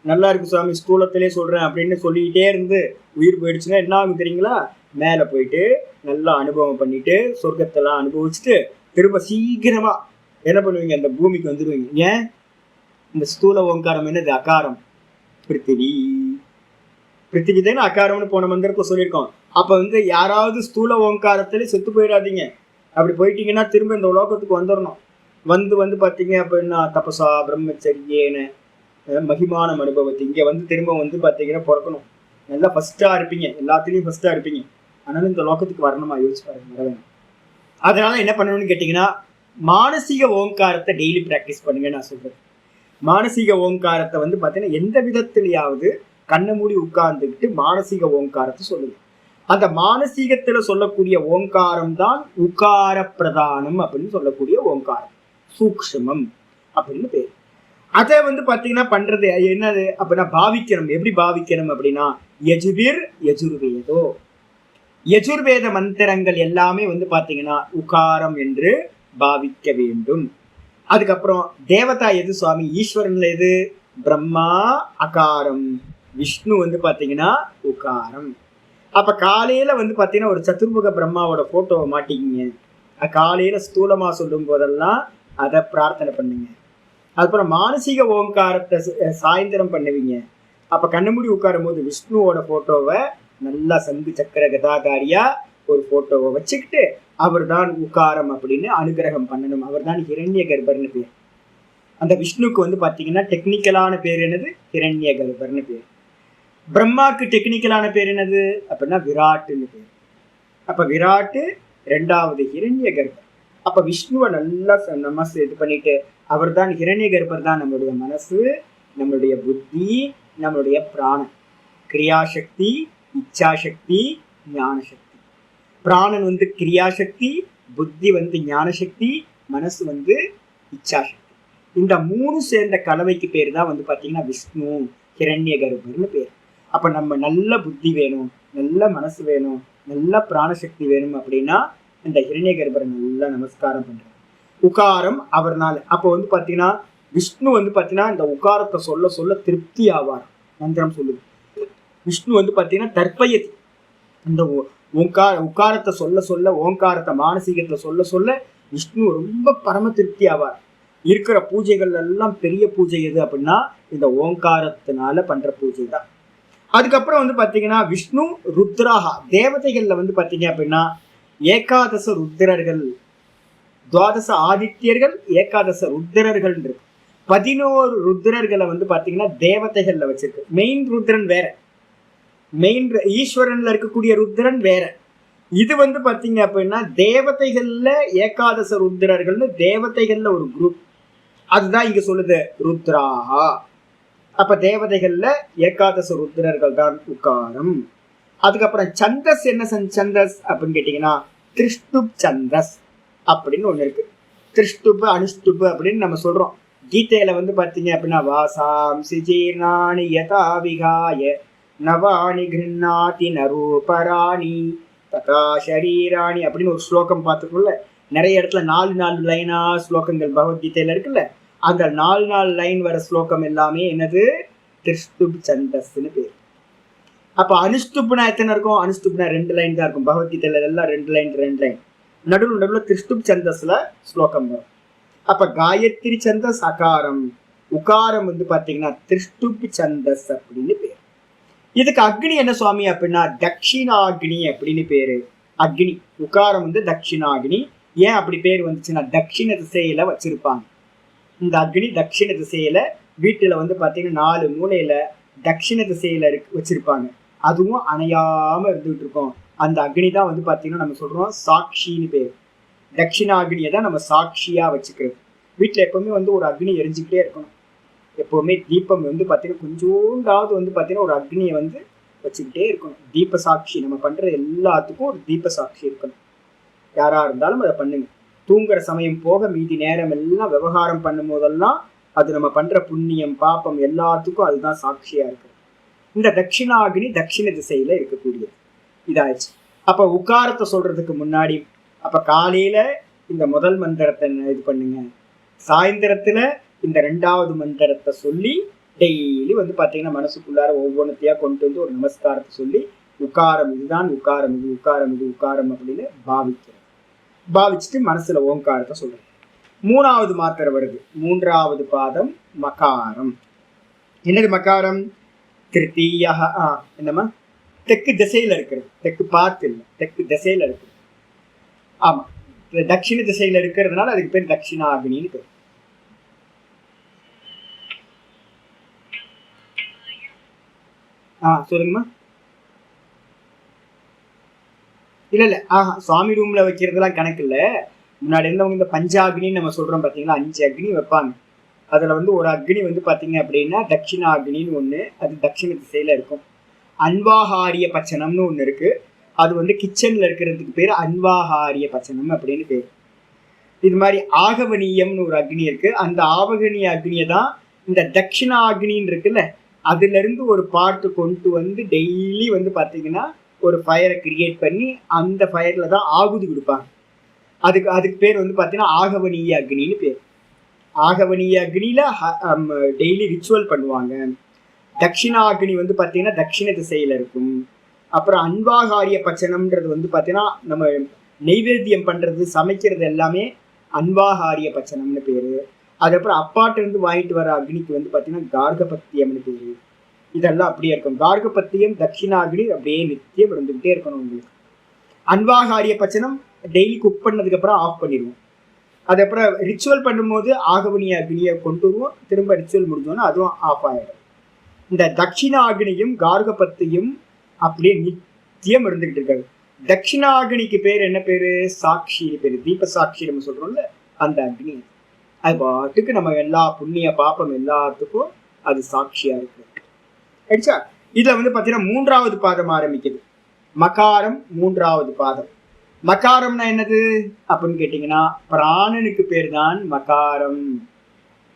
நல்லா இருக்கு சுவாமி ஸ்தூலத்திலே சொல்றேன் அப்படின்னு சொல்லிக்கிட்டே இருந்து உயிர் போயிடுச்சுன்னா என்ன ஆகும் தெரியுங்களா? மேல போயிட்டு நல்லா அனுபவம் பண்ணிட்டு சொர்க்கத்தெல்லாம் அனுபவிச்சுட்டு திரும்ப சீக்கிரமா என்ன பண்ணுவீங்க, அந்த பூமிக்கு வந்துடுவீங்க. ஏன்? இந்த ஸ்தூல ஓங்காரம் என்னது? அகாரம். பிருத்திவி. பிருத்திவி தானே அகாரம்னு போன மந்திரத்தை சொல்லியிருக்கோம். அப்ப வந்து யாராவது ஸ்தூல ஓங்காரத்துல செத்து போயிடாதீங்க. அப்படி போயிட்டீங்கன்னா திரும்ப இந்த உலோகத்துக்கு வந்துடணும். வந்து பார்த்தீங்க அப்படின்னா தபசா பிரம்மச்சரியேன மகிமானம் அனுபவத்தை இங்க வந்து திரும்ப வந்து பார்த்தீங்கன்னா பிறக்கணும். நல்லா ஃபர்ஸ்டா இருப்பீங்க, எல்லாத்துலேயும் ஃபர்ஸ்டா இருப்பீங்க. ஆனாலும் இந்த லோகத்துக்கு வரணுமா? யோசிச்சு பாருங்க, வரவேணும். அதனால என்ன பண்ணணும்னு கேட்டீங்கன்னா, மானசீக ஓங்காரத்தை டெய்லி பிராக்டிஸ் பண்ணுங்க. நான் சொல்றேன், மானசீக ஓங்காரத்தை வந்து பார்த்தீங்கன்னா எந்த விதத்திலேயாவது கண்ணை மூடி உட்கார்ந்துக்கிட்டு மானசீக ஓங்காரத்தை சொல்லுங்க. அந்த மானசீகத்துல சொல்லக்கூடிய ஓங்காரம் தான் உகார பிரதானம் அப்படின்னு சொல்லக்கூடிய ஓங்காரம், சூக்ஷ்மம் அப்படின்னு பேர். அதை வந்து பார்த்தீங்கன்னா பண்றது என்னது அப்படின்னா பாவிக்கணும். எப்படி பாவிக்கணும் அப்படின்னா, யஜுர்வேதோ, யஜுர்வேத மந்திரங்கள் எல்லாமே வந்து பார்த்தீங்கன்னா உகாரம் என்று பாவிக்க வேண்டும். அதுக்கப்புறம் தேவதா எது சுவாமி? ஈஸ்வரன்ல எது? பிரம்மா அகாரம், விஷ்ணு வந்து பார்த்தீங்கன்னா உகாரம். அப்ப காலையில வந்து பார்த்தீங்கன்னா ஒரு சதுர்முக பிரம்மாவோட போட்டோவை மாட்டிக்கிங்க. காலையில ஸ்தூலமா சொல்லும் போதெல்லாம் அதை பிரார்த்தனை பண்ணுங்க. அதுக்கப்புறம் மானசீக ஓங்காரத்தை சாயந்தரம் பண்ணுவீங்க. அப்ப கண்ணமுடி உட்காரும் போது விஷ்ணுவோட போட்டோவை நல்லா சங்கு சக்கர கதாதாரியா ஒரு போட்டோவை வச்சுக்கிட்டு அவர் தான் உகாரம் அப்படின்னு அனுகிரகம் பண்ணணும். அவர் தான் ஹிரண்ய கர்ப்பர்னு பேர். அந்த விஷ்ணுக்கு வந்து பார்த்தீங்கன்னா டெக்னிக்கலான பேர் என்னது? ஹிரண்ய கர்ப்பர்னு பேர். பிரம்மாக்கு டெக்னிக்கலான பேர் என்னது அப்படின்னா விராட்டுன்னு பேர். அப்ப விராட்டு, ரெண்டாவது ஹிரண்ய கர்ப்பர். அப்ப விஷ்ணுவை நல்லா இது பண்ணிட்டு அவர் தான் ஹிரண்ய கர்ப்பர் தான் நம்மளுடைய மனசு, நம்மளுடைய புத்தி, நம்மளுடைய பிராணன். கிரியாசக்தி, இச்சாசக்தி, ஞானசக்தி. பிராணன் வந்து கிரியாசக்தி, புத்தி வந்து ஞானசக்தி, மனசு வந்து இச்சாசக்தி. இந்த மூணு சேர்ந்த கலவைக்கு பேர் தான் வந்து பார்த்தீங்கன்னா விஷ்ணு ஹிரண்ய கர்ப்பர்னு பேர். அப்ப நம்ம நல்ல புத்தி வேணும், நல்ல மனசு வேணும், நல்ல பிராணசக்தி வேணும் அப்படின்னா இந்த ஹிரண்ய கர்ப்பரை நல்லா நமஸ்காரம் பண்றோம். உகாரம் அவர்னால. அப்போ வந்து பார்த்தீங்கன்னா விஷ்ணு வந்து பார்த்தீங்கன்னா இந்த உகாரத்தை சொல்ல சொல்ல திருப்தி ஆவார். மந்திரம் சொல்லுது. விஷ்ணு வந்து பார்த்தீங்கன்னா தற்பயதி. இந்த உகாரத்தை சொல்ல சொல்ல, ஓங்காரத்தை மானசீகத்தை சொல்ல சொல்ல விஷ்ணு ரொம்ப பரம திருப்தி ஆவார். இருக்கிற பூஜைகள் எல்லாம் பெரிய பூஜை எது அப்படின்னா இந்த ஓங்காரத்தினால பண்ற பூஜை தான். அதுக்கப்புறம் வந்து பார்த்தீங்கன்னா விஷ்ணு ருத்ராகா, தேவதைகள்ல வந்து பார்த்தீங்க அப்படின்னா ஏகாதச ருத்ரர்கள், துவாதச ஆதித்யர்கள், ஏகாதச ருத்ரர்கள் இருக்கு. 11 ருத்ரர்களை வந்து பார்த்தீங்கன்னா தேவதைகள்ல வச்சிருக்கு. மெயின் ருத்ரன் வேற, மெயின் ஈஸ்வரன்ல இருக்கக்கூடிய ருத்ரன் வேற. இது வந்து பார்த்தீங்க அப்படின்னா தேவதைகள்ல ஏகாதச ருத்ரர்கள்னு தேவதைகள்ல ஒரு குரூப். அதுதான் இங்க சொல்லுது ருத்ராஹா. அப்ப தேவதைகள்ல ஏகாதச ருத்ரர்கள் தான் உகாரம். அதுக்கப்புறம் சந்தஸ் என்ன சந்தஸ் அப்படின்னு கேட்டீங்கன்னா திருஷ்டுப் சந்தஸ் அப்படின்னு ஒண்ணு இருக்கு. திருஷ்டுப் அனுஷ்டுப் அப்படின்னு நம்ம சொல்றோம். கீதையில வந்து பார்த்தீங்க அப்படின்னா வாசாம் சிஜீர்ணானி யதா விகாய நவானி கிருண்ணாதி நரூபராணி ததா ஷரீராணி அப்படின்னு ஒரு ஸ்லோகம் பார்த்துக்கொள்ள நிறைய இடத்துல 4 லைனா ஸ்லோகங்கள் பகவத்கீதையில இருக்குல்ல. அந்த 4 லைன் வர ஸ்லோகம் எல்லாமே என்னது? திருஷ்டுப் சந்தஸ்ன்னு பேர். அப்ப அனுஷ்டுப்னா எத்தனை இருக்கும்? அனுஷ்டுப்னா 2 லைன் தான் இருக்கும். பகவத்கீதையில எல்லாம் 2 லைன். நடுவில் திருஷ்டுப் சந்தஸ்ல ஸ்லோகம் வரும். அப்ப காயத்ரி சந்தஸ் அகாரம், உகாரம் வந்து பாத்தீங்கன்னா திருஷ்டுப் சந்தஸ் அப்படின்னு பேர். இதுக்கு அக்னி என்ன சுவாமி அப்படின்னா தட்சிணாக்னி அப்படின்னு பேரு. அக்னி உகாரம் வந்து தட்சிணாக்னி. ஏன் அப்படி பேர் வந்துச்சுன்னா தட்சிண திசையில வச்சிருப்பாங்க. இந்த அக்னி தட்சிண திசையில வீட்டுல வந்து பாத்தீங்கன்னா 4 மூலையில தட்சிண திசையில வச்சிருப்பாங்க. அதுவும் அணையாம இருந்துகிட்டு இருக்கும். அந்த அக்னி தான் வந்து பாத்தீங்கன்னா நம்ம சொல்றோம் சாட்சின்னு பேர். தட்சிணாக்னியை தான் நம்ம சாட்சியா வச்சுக்கிறது. வீட்டுல எப்பவுமே வந்து ஒரு அக்னி எரிஞ்சுக்கிட்டே இருக்கணும். எப்பவுமே தீபம் வந்து பாத்தீங்கன்னா கொஞ்சோண்டாவது வந்து பாத்தீங்கன்னா ஒரு அக்னியை வந்து வச்சுக்கிட்டே இருக்கணும். தீப சாட்சி, நம்ம பண்ற எல்லாத்துக்கும் ஒரு தீப சாட்சி இருக்கணும். யாரா இருந்தாலும் அதை பண்ணுங்க. தூங்குற சமயம் போக மீதி நேரம் எல்லாம் விவகாரம் பண்ணும் போதெல்லாம் அது நம்ம பண்ற புண்ணியம் பாப்பம் எல்லாத்துக்கும் அதுதான் சாட்சியா இருக்கு. இந்த தட்சிணாகினி தட்சிண திசையில இருக்கக்கூடியது. இதாச்சு. அப்ப உக்காரத்தை சொல்றதுக்கு முன்னாடி அப்ப காலையில இந்த முதல் மந்திரத்தை இது பண்ணுங்க, சாயந்தரத்துல இந்த 2வது மந்திரத்தை சொல்லி டெய்லி வந்து பாத்தீங்கன்னா மனசுக்குள்ளார ஒவ்வொன்றத்தையா கொண்டு வந்து ஒரு நமஸ்காரத்தை சொல்லி உக்காரம் இதுதான், உக்காரம் இது, உக்காரம் இது, உக்காரம் அப்படின்னு பாவிச்சுட்டு மனசுல ஓங்காரத்தை சொல்றேன். 3வது மாத்திரை வருது. 3வது பாதம் மகாரம். என்னது மகாரம்? திருத்தீயா. என்னம்மா? தெற்கு திசையில இருக்கிறது. தெற்கு பார்த்து இல்லை, தெற்கு திசையில இருக்கிறது. ஆமா, தட்சிண திசையில இருக்கிறதுனால அதுக்கு பேர் தட்சிணாகினின்னு பேர். சொல்லுங்கம்மா. இல்ல சுவாமி ரூம்ல வைக்கிறதுலாம் கணக்கு இல்ல. முன்னாடி இருந்தவங்க இந்த பஞ்சாக்னின்னு நம்ம சொல்றோம் பாத்தீங்களா, 5 அக்னி வைப்பாங்க. அதுல வந்து ஒரு அக்னி வந்து பாத்தீங்க அப்படின்னா தட்சிணாகினின்னு ஒண்ணு, அது தட்சிண திசையில இருக்கும். அன்வாஹாரிய பச்சனம்னு ஒண்ணு இருக்கு. அது வந்து கிச்சன்ல இருக்கிறதுக்கு பேர் அன்வாஹாரிய பச்சனம் அப்படின்னு பேர். இது மாதிரி ஆகவனியம்னு ஒரு அக்னி இருக்கு. அந்த ஆவகனிய அக்னியை தான் இந்த தட்சிணா அக்னின்னு இருக்குல்ல, அதுல இருந்து ஒரு பாட்டு கொண்டு வந்து டெய்லி வந்து பாத்தீங்கன்னா ஒரு ஃபயரை கிரியேட் பண்ணி அந்த ஃபயர்ல தான் ஆகுதி கொடுப்பாங்க. அதுக்கு பேர் வந்து பாத்தீங்கன்னா ஆகவனிய அக்னின்னு பேர். ஆகவனிய அக்னியில டெய்லி ரிச்சுவல் பண்ணுவாங்க. தட்சிணாகினி வந்து பாத்தீங்கன்னா தட்சிண திசையில இருக்கும். அப்புறம் அன்வாகாரிய பச்சனம்ன்றது வந்து பாத்தீங்கன்னா நம்ம நெய்வேத்தியம் பண்றது சமைக்கிறது எல்லாமே அன்வாகாரிய பச்சனம்னு பேரு. அதுக்கப்புறம் அப்பாட்டு இருந்து வாங்கிட்டு வர அக்னிக்கு வந்து பாத்தீங்கன்னா கார்கபத்தியம்னு பேரு. இதெல்லாம் அப்படியே இருக்கும். கார்கபத்தியம் தட்சிணாகினி அப்படியே நித்தியம் இருந்துகிட்டே இருக்கணும் உங்களுக்கு. அன்வாகாரிய பச்சனம் டெய்லி குக் பண்ணதுக்கு அப்புறம் ஆஃப் பண்ணிடுவோம். அதுக்கப்புறம் ரிச்சுவல் பண்ணும்போது ஆகவனிய அக்னியை கொண்டு வருவோம். திரும்ப ரிச்சுவல் முடிஞ்சோன்னா அதுவும் ஆஃப் ஆயிடும். இந்த தட்சிணாகினியும் கார்கபத்தியும் அப்படியே நித்தியம் இருந்துகிட்டு இருக்காது. தட்சிணாகினிக்கு பேர் என்ன பேரு? சாட்சி பேரு. தீப சாட்சி நம்ம சொல்றோம்ல, அந்த அக்னி. அது பாட்டுக்கு நம்ம எல்லா புண்ணிய பாப்பம் எல்லாத்துக்கும் அது சாட்சியா இருக்கு. ஆயிடுச்சா? இதுல வந்து பாத்தீங்கன்னா 3வது பாதம் ஆரம்பிக்குது. மகாரம் 3வது பாதம். மகாரம்னா என்னது அப்படின்னு கேட்டீங்கன்னா பிராணனுக்கு பேர் தான் மகாரம்.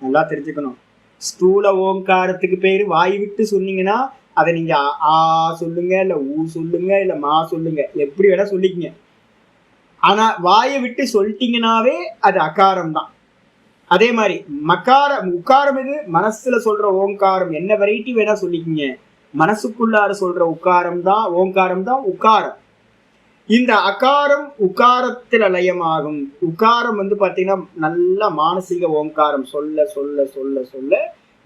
நல்லா தெரிஞ்சுக்கணும். ஸ்தூல ஓங்காரத்துக்கு பேரு வாய் விட்டு சொன்னீங்கன்னா அதை நீங்க ஆ சொல்லுங்க, இல்ல ஊ சொல்லுங்க, இல்ல மா சொல்லுங்க, எப்படி வேணா சொல்லிக்கங்க. ஆனா வாயை விட்டு சொல்லிட்டீங்கன்னாவே அது அகாரம் தான். அதே மாதிரி மகாரம் உக்காரம் இது மனசுல சொல்ற ஓங்காரம். என்ன வெரைட்டி வேணா சொல்லிக்கங்க, மனசுக்குள்ளார சொல்ற உக்காரம் தான் ஓங்காரம் தான் உக்காரம். இந்த அகாரம் உக்காரத்துல லயமாகும். உக்காரம் வந்து பாத்தீங்கன்னா நல்ல மானசீக ஓங்காரம். சொல்ல சொல்ல சொல்ல சொல்ல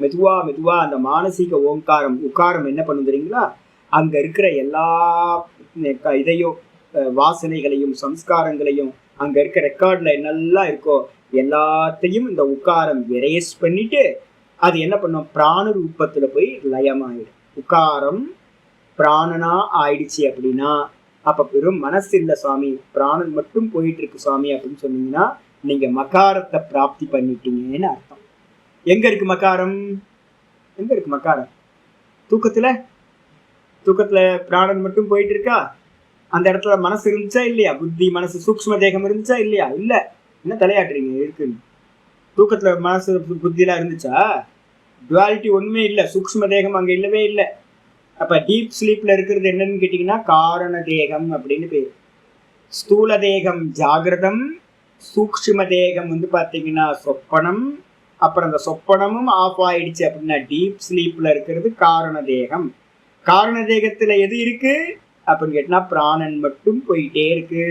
மெதுவா மெதுவா அந்த மானசீக ஓங்காரம் உக்காரம் என்ன பண்ணும் தெரியுங்களா? அங்க இருக்கிற எல்லா இதையும் வாசனைகளையும் சம்ஸ்காரங்களையும் அங்க இருக்க ரெக்கார்ட்ல என்னெல்லாம் இருக்கோ எல்லாத்தையும் இந்த உக்காரம் எரேஸ் பண்ணிட்டு அது என்ன பண்ணும்? பிராண ரூபத்துல போய் லயமாயிடும். உக்காரம் பிராணனா ஆயிடுச்சு அப்படின்னா அப்ப பெரும் மனசு இல்லை சுவாமி, பிராணன் மட்டும் போயிட்டு இருக்கு சுவாமி அப்படின்னு சொன்னீங்கன்னா நீங்க மகாரத்தை பிராப்தி பண்ணிட்டீங்கன்னு அர்த்தம். எங்க இருக்கு மகாரம்? எங்க இருக்கு மகாரம்? தூக்கத்துல பிராணன் மட்டும் போயிட்டு இருக்கா? அந்த இடத்துல மனசு இருந்துச்சா இல்லையா? புத்தி மனசு சூக்ஷ்ம தேகம் இருந்துச்சா இல்லையா? இல்ல. என்ன தலையாட்டுறீங்க? இருக்குன்னு. தூக்கத்துல மனசு புத்தி எல்லாம் இருந்துச்சா? டுவாலிட்டி ஒண்ணுமே இல்லை. சூக்ஷ்ம தேகம் அங்க இல்லவே இல்லை. அப்ப டீப் ஸ்லீப்ல இருக்கிறது என்னன்னு கேட்டீங்கன்னா காரண தேகம் அப்படின்னு பேரு. ஸ்தூல தேகம் ஜாகிரதம், சூக்ஷ்ம தேகம் வந்து பாத்தீங்கன்னா சொப்பனம். அப்புறம் அந்த சொப்பனமும் ஆஃப் ஆயிடுச்சு அப்படின்னா டீப் ஸ்லீப்ல இருக்கிறது காரண தேகம். காரண தேகத்துல எது இருக்கு அப்படின்னு கேட்டா பிராணன் மட்டும் போயிட்டே இருக்கு.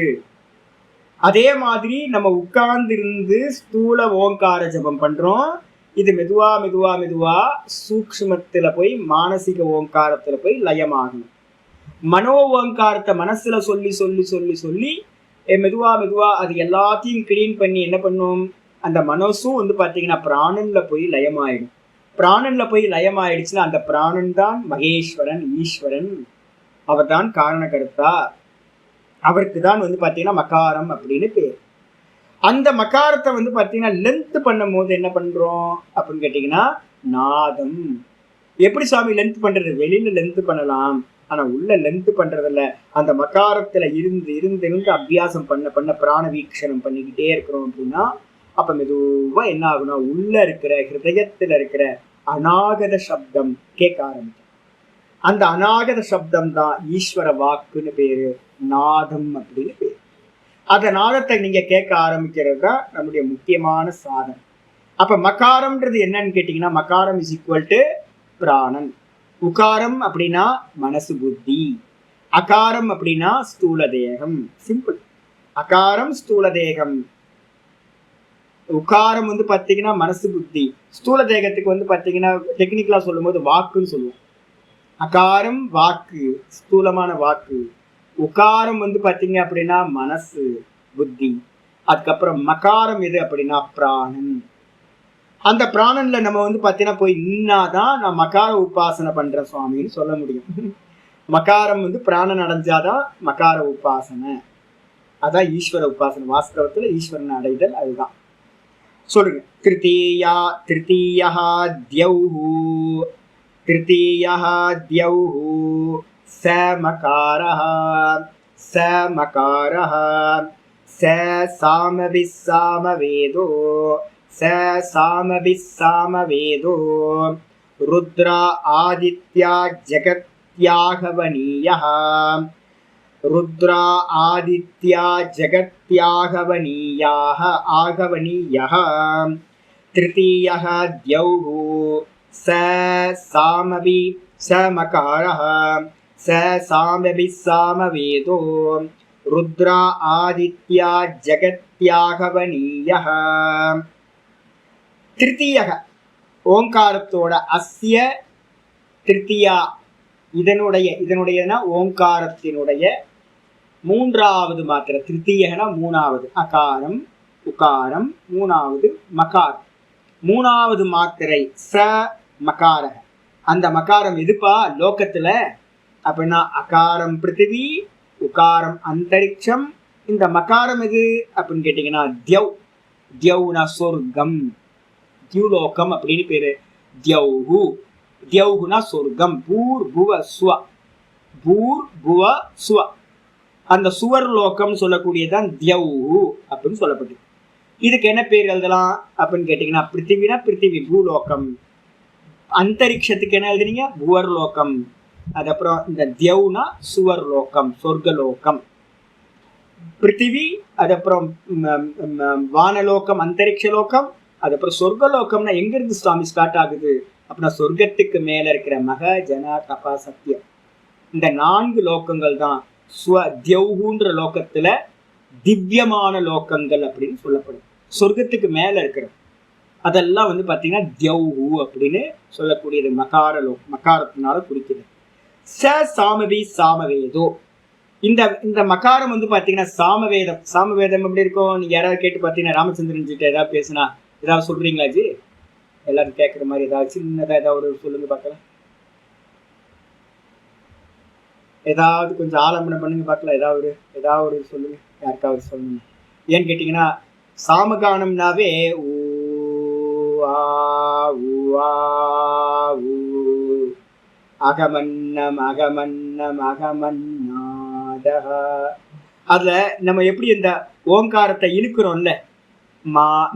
அதே மாதிரி நம்ம உட்கார்ந்து இருந்து ஸ்தூல ஓங்கார ஜபம் பண்றோம். இது மெதுவா மெதுவா மெதுவா சூக்ஷ்மத்துல போய் மானசீக ஓங்காரத்துல போய் லயமாகும். மனோ ஓங்காரத்தை மனசுல சொல்லி சொல்லி சொல்லி சொல்லி மெதுவா மெதுவா அது எல்லாத்தையும் கிளீன் பண்ணி என்ன பண்ணும்? அந்த மனசும் வந்து பாத்தீங்கன்னா பிராணன்ல போய் லயமாயிடும். பிராணன்ல போய் லயமாயிடுச்சுன்னா அந்த பிராணன் தான் மகேஸ்வரன், ஈஸ்வரன். அவர் தான் காரணகர்த்தா. அவருக்கு தான் வந்து பாத்தீங்கன்னா மகாரம் அப்படின்னு பேர். அந்த மகாரத்தை வந்து பாத்தீங்கன்னா லென்த் பண்ணும் போது என்ன பண்றோம் அப்படின்னு கேட்டீங்கன்னா நாதம். எப்படி சுவாமி லென்த் பண்றது? வெளியில லென்த் பண்ணலாம், ஆனா உள்ள லென்த் பண்றதில்ல. அந்த மகாரத்துல இருந்து இருந்து இருந்து அபியாசம் பண்ண பண்ண பிராண வீக்ஷணம் பண்ணிக்கிட்டே இருக்கிறோம் அப்படின்னா அப்ப மெதுவா என்ன ஆகுனா உள்ள இருக்கிற ஹிருதயத்துல இருக்கிற அநாகத சப்தம் கேட்க ஆரம்பிக்கும். அந்த அநாகத சப்தம் தான் ஈஸ்வர வாக்குன்னு பேரு, நாதம் அப்படின்னு பேரு. அந்த நாதத்தை நீங்க கேட்க ஆரம்பிக்கிறது தான் நம்முடைய முக்கியமான சாதனம். அப்ப மகாரம்ன்றது என்னன்னு கேட்டீங்கன்னா மகாரம் இஸ் ஈக்குவல் டு பிராணன். உகாரம் அப்படின்னா மனசு புத்தி, அகாரம் அப்படின்னா ஸ்தூல தேகம். சிம்பிள். அகாரம் ஸ்தூல தேகம், உகாரம் வந்து பாத்தீங்கன்னா மனசு புத்தி, ஸ்தூல தேகத்துக்கு வந்து பாத்தீங்கன்னா டெக்னிக்கலா சொல்லும் போது வாக்குன்னு சொல்லுவோம். அகாரம் வாக்கு, ஸ்தூலமான வாக்கு. உகாரம் வந்து பாத்தீங்க அப்படின்னா மனசு புத்தி. அதுக்கப்புறம் மகாரம் எது அப்படின்னா பிராணன். அந்த பிராணன்ல நம்ம வந்து பாத்தீங்கன்னா போய் நின்னாதான் நான் மகார உபாசனை பண்றேன் சுவாமின்னு சொல்ல முடியும். மகாரம் வந்து பிராணன் அடைஞ்சாதான் மகார உபாசனை. அதான் ஈஸ்வர உபாசனை. வாஸ்தவத்துல ஈஸ்வரன் அடைதல். அதுதான் சொல்லுங்க. திருத்தீயா திருத்தீயா தியௌஹு, திருத்தீயா தியௌஹு ச மகாரஹ, ச மகாரஹ ச சாமபி சாமவேதோ, ச சாமபி சாமவேதோ ருத்ரா ஆதித்யா ஜகத்யாகவனீயः, ருத்ரா ஆதித்யா ஜகத்யாகவனீயாः ஆகவனீயः. திருத்தீயः द्यौः ச சாமபி ச மகாரः, ச சாமபி சாமவேதோ ருத்ரா ஆதித்யா ஜகத்யாகவனீயः. திருத்தீயக ஓங்காரத்தோட அஸ்ய திருத்தியா, இதனுடையனா ஓங்காரத்தினுடைய மூன்றாவது மாத்திரை. திருத்தீயகனா மூணாவது, அகாரம் உகாரம், மூணாவது மகாரம், மூணாவது மாத்திரை ச மகாரக. அந்த மகாரம் எதுப்பா லோகத்துல அப்படின்னா அகாரம் பிருத்திவி, உகாரம் அந்தரிக்ஷம். இந்த மகாரம் எது அப்படின்னு கேட்டீங்கன்னா தியவ். தியவ்னா சொர்க்கம், தியுலோகம் அப்படின்னு பேரு. தியௌஹு, தியௌஹுனா சொர்க்கம். பூர் புவ சுவ, பூர் புவ சுவ. அந்த சுவர் லோகம் சொல்லக்கூடியதான் தியௌஹு அப்படின்னு சொல்லப்பட்டது. இதுக்கு என்ன பேர் எழுதலாம் அப்படின்னு கேட்டீங்கன்னா பிருத்திவினா பிருத்திவி பூலோகம், அந்தரிக்ஷத்துக்கு என்ன எழுதுறீங்க புவர் லோகம். அதுக்கப்புறம் இந்த தியௌனா சுவர் லோகம் சொர்க்கலோகம். பிருத்திவி, அதுக்கப்புறம் வானலோகம் அந்தரிக்ஷ லோகம், அதுக்கப்புறம் சொர்க்கலோகம்னா எங்க இருந்து சுவாமி ஸ்டார்ட் ஆகுது அப்படின்னா சொர்க்கத்துக்கு மேல இருக்கிற மக ஜன தபா சத்தியம். இந்த 4 லோகங்கள் தான் தியௌஹுன்ற லோகத்துல திவ்யமான லோகங்கள் அப்படின்னு சொல்லப்படும். சொர்க்கத்துக்கு மேல இருக்கிறது அதெல்லாம் வந்து பாத்தீங்கன்னா தியௌஹு அப்படின்னு சொல்லக்கூடியது. மகாரத்தினால குறிக்கிறது. ச சாமவி சாமவேதோ. இந்த மகாரம் வந்து பாத்தீங்கன்னா சாமவேதம். சாமவேதம் எப்படி இருக்கும்? நீங்க யாராவது கேட்டு பாத்தீங்கன்னா ராமச்சந்திரன் கிட்ட ஏதாவது பேசுனா ஏதாவது சொல்றீங்களா ஜி? எல்லாரும் கேட்குற மாதிரி ஏதாவது சின்னதா ஏதாவது சொல்லுங்க பார்க்கலாம். ஏதாவது கொஞ்சம் ஆலம்பனம் பண்ணுங்க பார்க்கலாம். ஏதாவது சொல்லுங்க, யாருக்காவது சொல்லுங்க. ஏன்னு கேட்டீங்கன்னா சாமகானம்னாவே ஊ ஆ ஊ ஆ ஊ அகமன்னம் அகமன்னம் அகமன்னாதஹ. அதுல நம்ம எப்படி இந்த ஓங்காரத்தை இழுக்கிறோம்ல,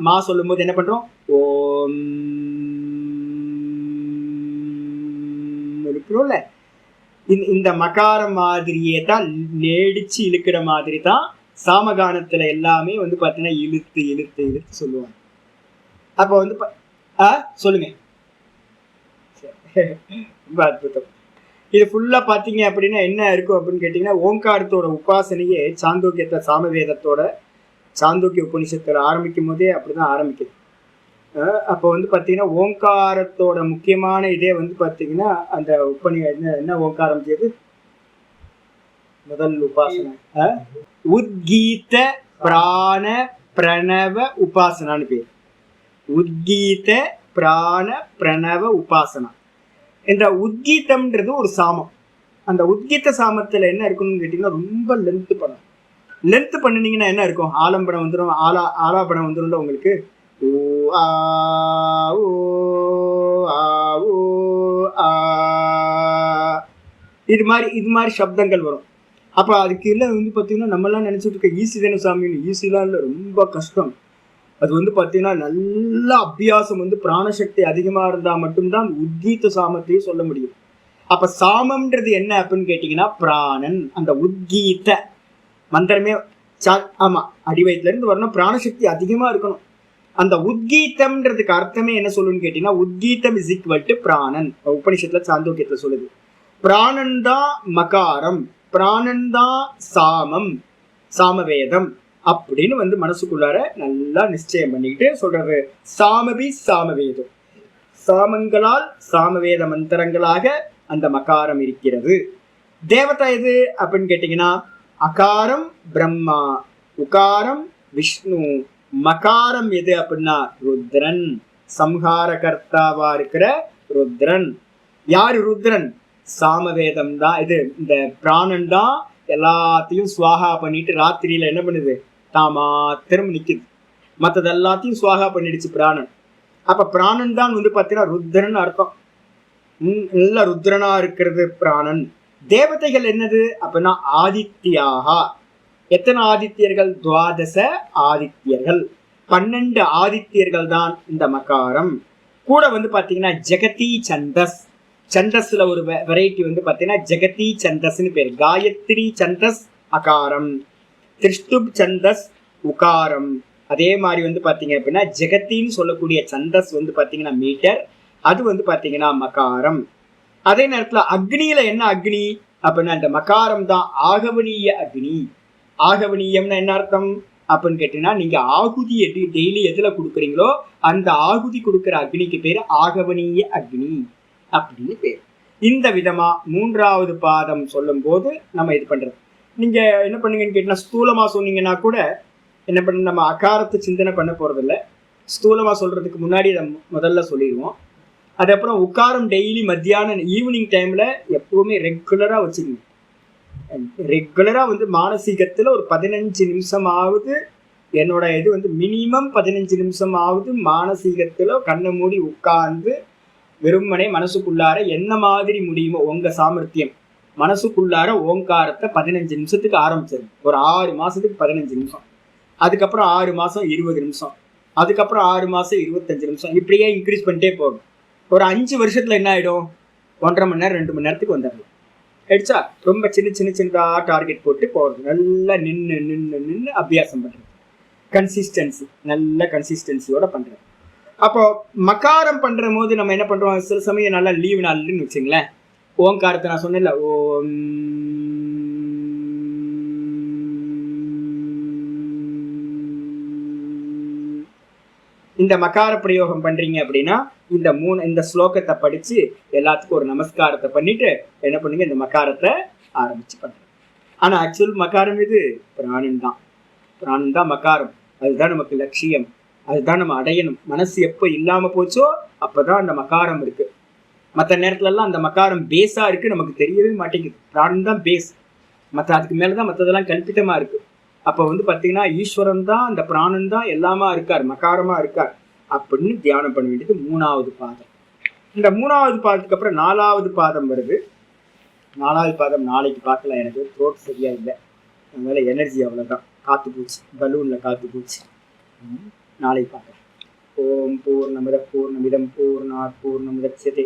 மா சொல்லும் போது என்ன பண்றோம்? ஓம் இருக்கிறோம்ல. இந்த மகாரம் மாதிரியே தான் நேடிச்சு இழுக்கிற மாதிரி தான் சாமகானத்துல எல்லாமே வந்து பாத்தீங்கன்னா இழுத்து இழுத்து இழுத்து சொல்லுவாங்க. அப்ப வந்து சொல்லுங்க. ரொம்ப அற்புதம். இது ஃபுல்லா பாத்தீங்க அப்படின்னா என்ன இருக்கும் அப்படின்னு கேட்டீங்கன்னா ஓங்காரத்தோட உபாசனையே சாந்தோக்கியத்தை சாமவேதத்தோட சாந்தோக்கிய உபனிஷத்துல ஆரம்பிக்கும் போதே அப்படிதான் ஆரம்பிக்குது. அப்போ வந்து பாத்தீங்கன்னா ஓங்காரத்தோட முக்கியமான இதே வந்து பாத்தீங்கன்னா அந்த என்ன ஓங்காரம் செய்யுது முதல் உபாசனை உத்கீத பிராண பிரணவ உபாசனான்னு பேர். உத்கீத பிராண பிரணவ உபாசனா. இந்த உத்கீதம்ன்றது ஒரு சாமம். அந்த உத்கீத சாமத்துல என்ன இருக்குன்னு கேட்டீங்கன்னா ரொம்ப லென்த் படம். லென்த் பண்ணினீங்கன்னா என்ன இருக்கும்? ஆலம்பனம் வந்துடும், ஆலாபனம் வந்துடும்ல உங்களுக்கு. ஓ ஆ ஓ ஆ ஓ ஆ இது மாதிரி சப்தங்கள் வரும். அப்போ அதுக்கு இல்லை வந்து பார்த்தீங்கன்னா நம்மலாம் நினச்சிட்டு இருக்க ஈஸி தானே சாமின்னு. ஈஸிலாம் இல்லை, ரொம்ப கஷ்டம். அது வந்து பார்த்தீங்கன்னா நல்ல அபியாசம் வந்து பிராணசக்தி அதிகமாக இருந்தால் மட்டும்தான் உத்கீத சாமத்தையும் சொல்ல முடியும். அப்போ சாமம்ன்றது என்ன அப்படின்னு கேட்டிங்கன்னா பிராணன். அந்த உத்கீத மந்திரமே ஆமாம் அடிவயத்துலேருந்து வரணும், பிராணசக்தி அதிகமாக இருக்கணும். அந்த உத்கீதம்ன்றதுக்கு அர்த்தமே என்ன சொல்லுன்னு கேட்டீங்கன்னா உத்கீதம் இஸ் ஈக்வல் டு பிராணன். உபனிஷத்துல சாந்தோக்கியத்துல சொல்லுது. பிராணன் தான் மகாரம், பிராணன் தான் சாமம், சாமவேதம் அப்படின்னு வந்து மனசுக்குள்ளார நல்லா நிச்சயம் பண்ணிக்கிட்டு சொல்றது. சாமபி சாமவேதம், சாமங்களால் சாமவேத மந்திரங்களாக அந்த மகாரம் இருக்கிறது. தேவதா எது அப்படின்னு கேட்டீங்கன்னா அகாரம் பிரம்மா, உகாரம் விஷ்ணு, மகாரம் எது அப்படின்னா ருத்ரன், சம்ஹார கர்த்தாவா இருக்கிற ருத்ரன். யாரு ருத்ரன்? சாமவேதம் தான். இது இந்த பிராணன் தான் எல்லாத்தையும் சுவாகா பண்ணிட்டு ராத்திரியில என்ன பண்ணுது, தாமா திரும்ப நிக்குது. மற்றது எல்லாத்தையும் சுவாகா பண்ணிடுச்சு பிராணன். அப்ப பிராணன் தான் வந்து பார்த்தீங்கன்னா ருத்ரன் அர்த்தம். நல்ல ருத்ரனா இருக்கிறது பிராணன். தேவதைகள் என்னது அப்படின்னா ஆதித்யாகா. எத்தனை ஆதித்யர்கள்? துவாதச ஆதித்யர்கள், 12 ஆதித்யர்கள் தான் இந்த மகாரம். கூட வந்து பாத்தீங்கன்னா ஜெகதி சந்தஸ், சந்தஸ்ல ஒரு வெரைட்டி வந்து பாத்தீங்கன்னா ஜெகதி சந்தஸ்ன்னு பேரு. காயத்ரி சந்தஸ் அகாரம், திரிஷ்டுப் சந்தஸ் உகாரம். அதே மாதிரி வந்து பாத்தீங்க அப்படின்னா ஜெகத்தின்னு சொல்லக்கூடிய சந்தஸ் வந்து பாத்தீங்கன்னா மீட்டர், அது வந்து பாத்தீங்கன்னா மகாரம். அதே நேரத்துல அக்னியில என்ன அக்னி அப்படின்னா அந்த மகாரம் தான் ஆகவனீய அக்னி. ஆகவனீயம்னா என்ன அர்த்தம் அப்படின்னு கேட்டீங்கன்னா நீங்க ஆகுதி டெய்லி எதுல கொடுக்குறீங்களோ அந்த ஆகுதி கொடுக்குற அக்னிக்கு பேரு ஆகவனீய அக்னி அப்படின்னு பேர். இந்த விதமா 3வது பாதம் சொல்லும் போது நம்ம இது பண்றது. நீங்க என்ன பண்ணுங்கன்னு கேட்டீங்கன்னா ஸ்தூலமா சொன்னீங்கன்னா கூட என்ன பண்ண, நம்ம அகாரத்தை சிந்தனை பண்ண போறது இல்லை. ஸ்தூலமா சொல்றதுக்கு முன்னாடி அதை முதல்ல சொல்லிடுவோம். அதுக்கப்புறம் உட்காரம் டெய்லி மத்தியானம் ஈவினிங் டைம்ல எப்பவுமே ரெகுலரா வச்சுக்கணும். ரெகுலரா வந்து மானசீகத்துல ஒரு 15 நிமிஷமாவது, என்னோட இது வந்து மினிமம் 15 நிமிஷமாவது மானசீகத்துல கண்ணை மூடி உட்கார்ந்து வெறுமனே மனசுக்குள்ளார என்ன மாதிரி முடியுமோ உங்க சாமர்த்தியம் மனசுக்குள்ளார ஓங்காரத்தை 15 நிமிஷத்துக்கு ஆரம்பிச்சிருங்க. ஒரு 6 மாசத்துக்கு 15 நிமிஷம், அதுக்கப்புறம் 6 மாசம் 20 நிமிஷம், அதுக்கப்புறம் 6 மாசம் 25 நிமிஷம், இப்படியே இன்க்ரீஸ் பண்ணிட்டே போகும். ஒரு 5 வருஷத்துல என்ன ஆயிடும், 1.5 மணி நேரம் 2 மணி நேரத்துக்கு வந்துடலாம். ஆயிடுச்சா? ரொம்ப சின்னதா டார்கெட் போட்டு போகிறது. நல்லா நின்று அபியாசம் பண்றது, கன்சிஸ்டன்சி, நல்ல கன்சிஸ்டன்சியோட பண்றது. அப்போ மகாரம் பண்ற போது நம்ம என்ன பண்றோம், சில சமயம் நல்லா லீவ் நாள்னு வச்சுங்களேன், ஓங்காரத்தை நான் சொன்னேன்ல, ஓம் இந்த மகார பிரயோகம் பண்றீங்க அப்படின்னா இந்த ஸ்லோகத்தை படிச்சு எல்லாத்துக்கும் ஒரு நமஸ்காரத்தை பண்ணிட்டு என்ன பண்ணுங்க, இந்த மகாரத்தை ஆரம்பிச்சு பண்றேன். ஆனா ஆக்சுவல் மகாரம் இது பிராணன் தான். பிராணன் தான் மகாரம். அதுதான் நமக்கு லட்சியம், அதுதான் நம்ம அடையணும். மனசு எப்போ இல்லாம போச்சோ அப்பதான் அந்த மகாரம் இருக்கு. மற்ற நேரத்துல எல்லாம் அந்த மகாரம் பேஸா இருக்கு, நமக்கு தெரியவே மாட்டேங்குது. பிராணன் தான் பேஸ், அதுக்கு மேலதான் மற்றதெல்லாம் கல்பித்தமா இருக்கு. அப்போ வந்து பார்த்தீங்கன்னா ஈஸ்வரன் தான், அந்த பிராணன் தான் எல்லாமா இருக்கார், மகாரமா இருக்கார் அப்படின்னு தியானம் பண்ண வேண்டியது 3வது பாதம். இந்த 3வது பாதத்துக்கு அப்புறம் 4வது பாதம் வருது. 4வது பாதம் நாளைக்கு பார்க்கலாம், எனக்கு த்ரோட் சரியா இல்லை, அதனால எனர்ஜி அவ்வளோதான், காத்து போச்சு, பலூன்ல காத்து போச்சு. நாளைக்கு பார்க்கலாம். ஓம் பூர்ணமித பூர்ணமிதம் பூர்ணாத் பூர்ணமுதச்யதே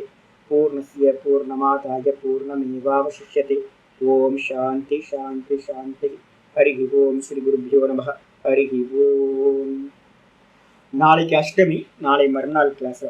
பூர்ணஸ்ய பூர்ணமாதாய பூர்ணமேவாவசிஷ்யதே. ஓம் சாந்தி சாந்தி சாந்தி. ஹரி ஓம். ஸ்ரீ குருபியோ நமஹ. ஹரி ஓம். நாளைக்கு அஷ்டமி, நாளை மறுநாள் கிளாஸ்ல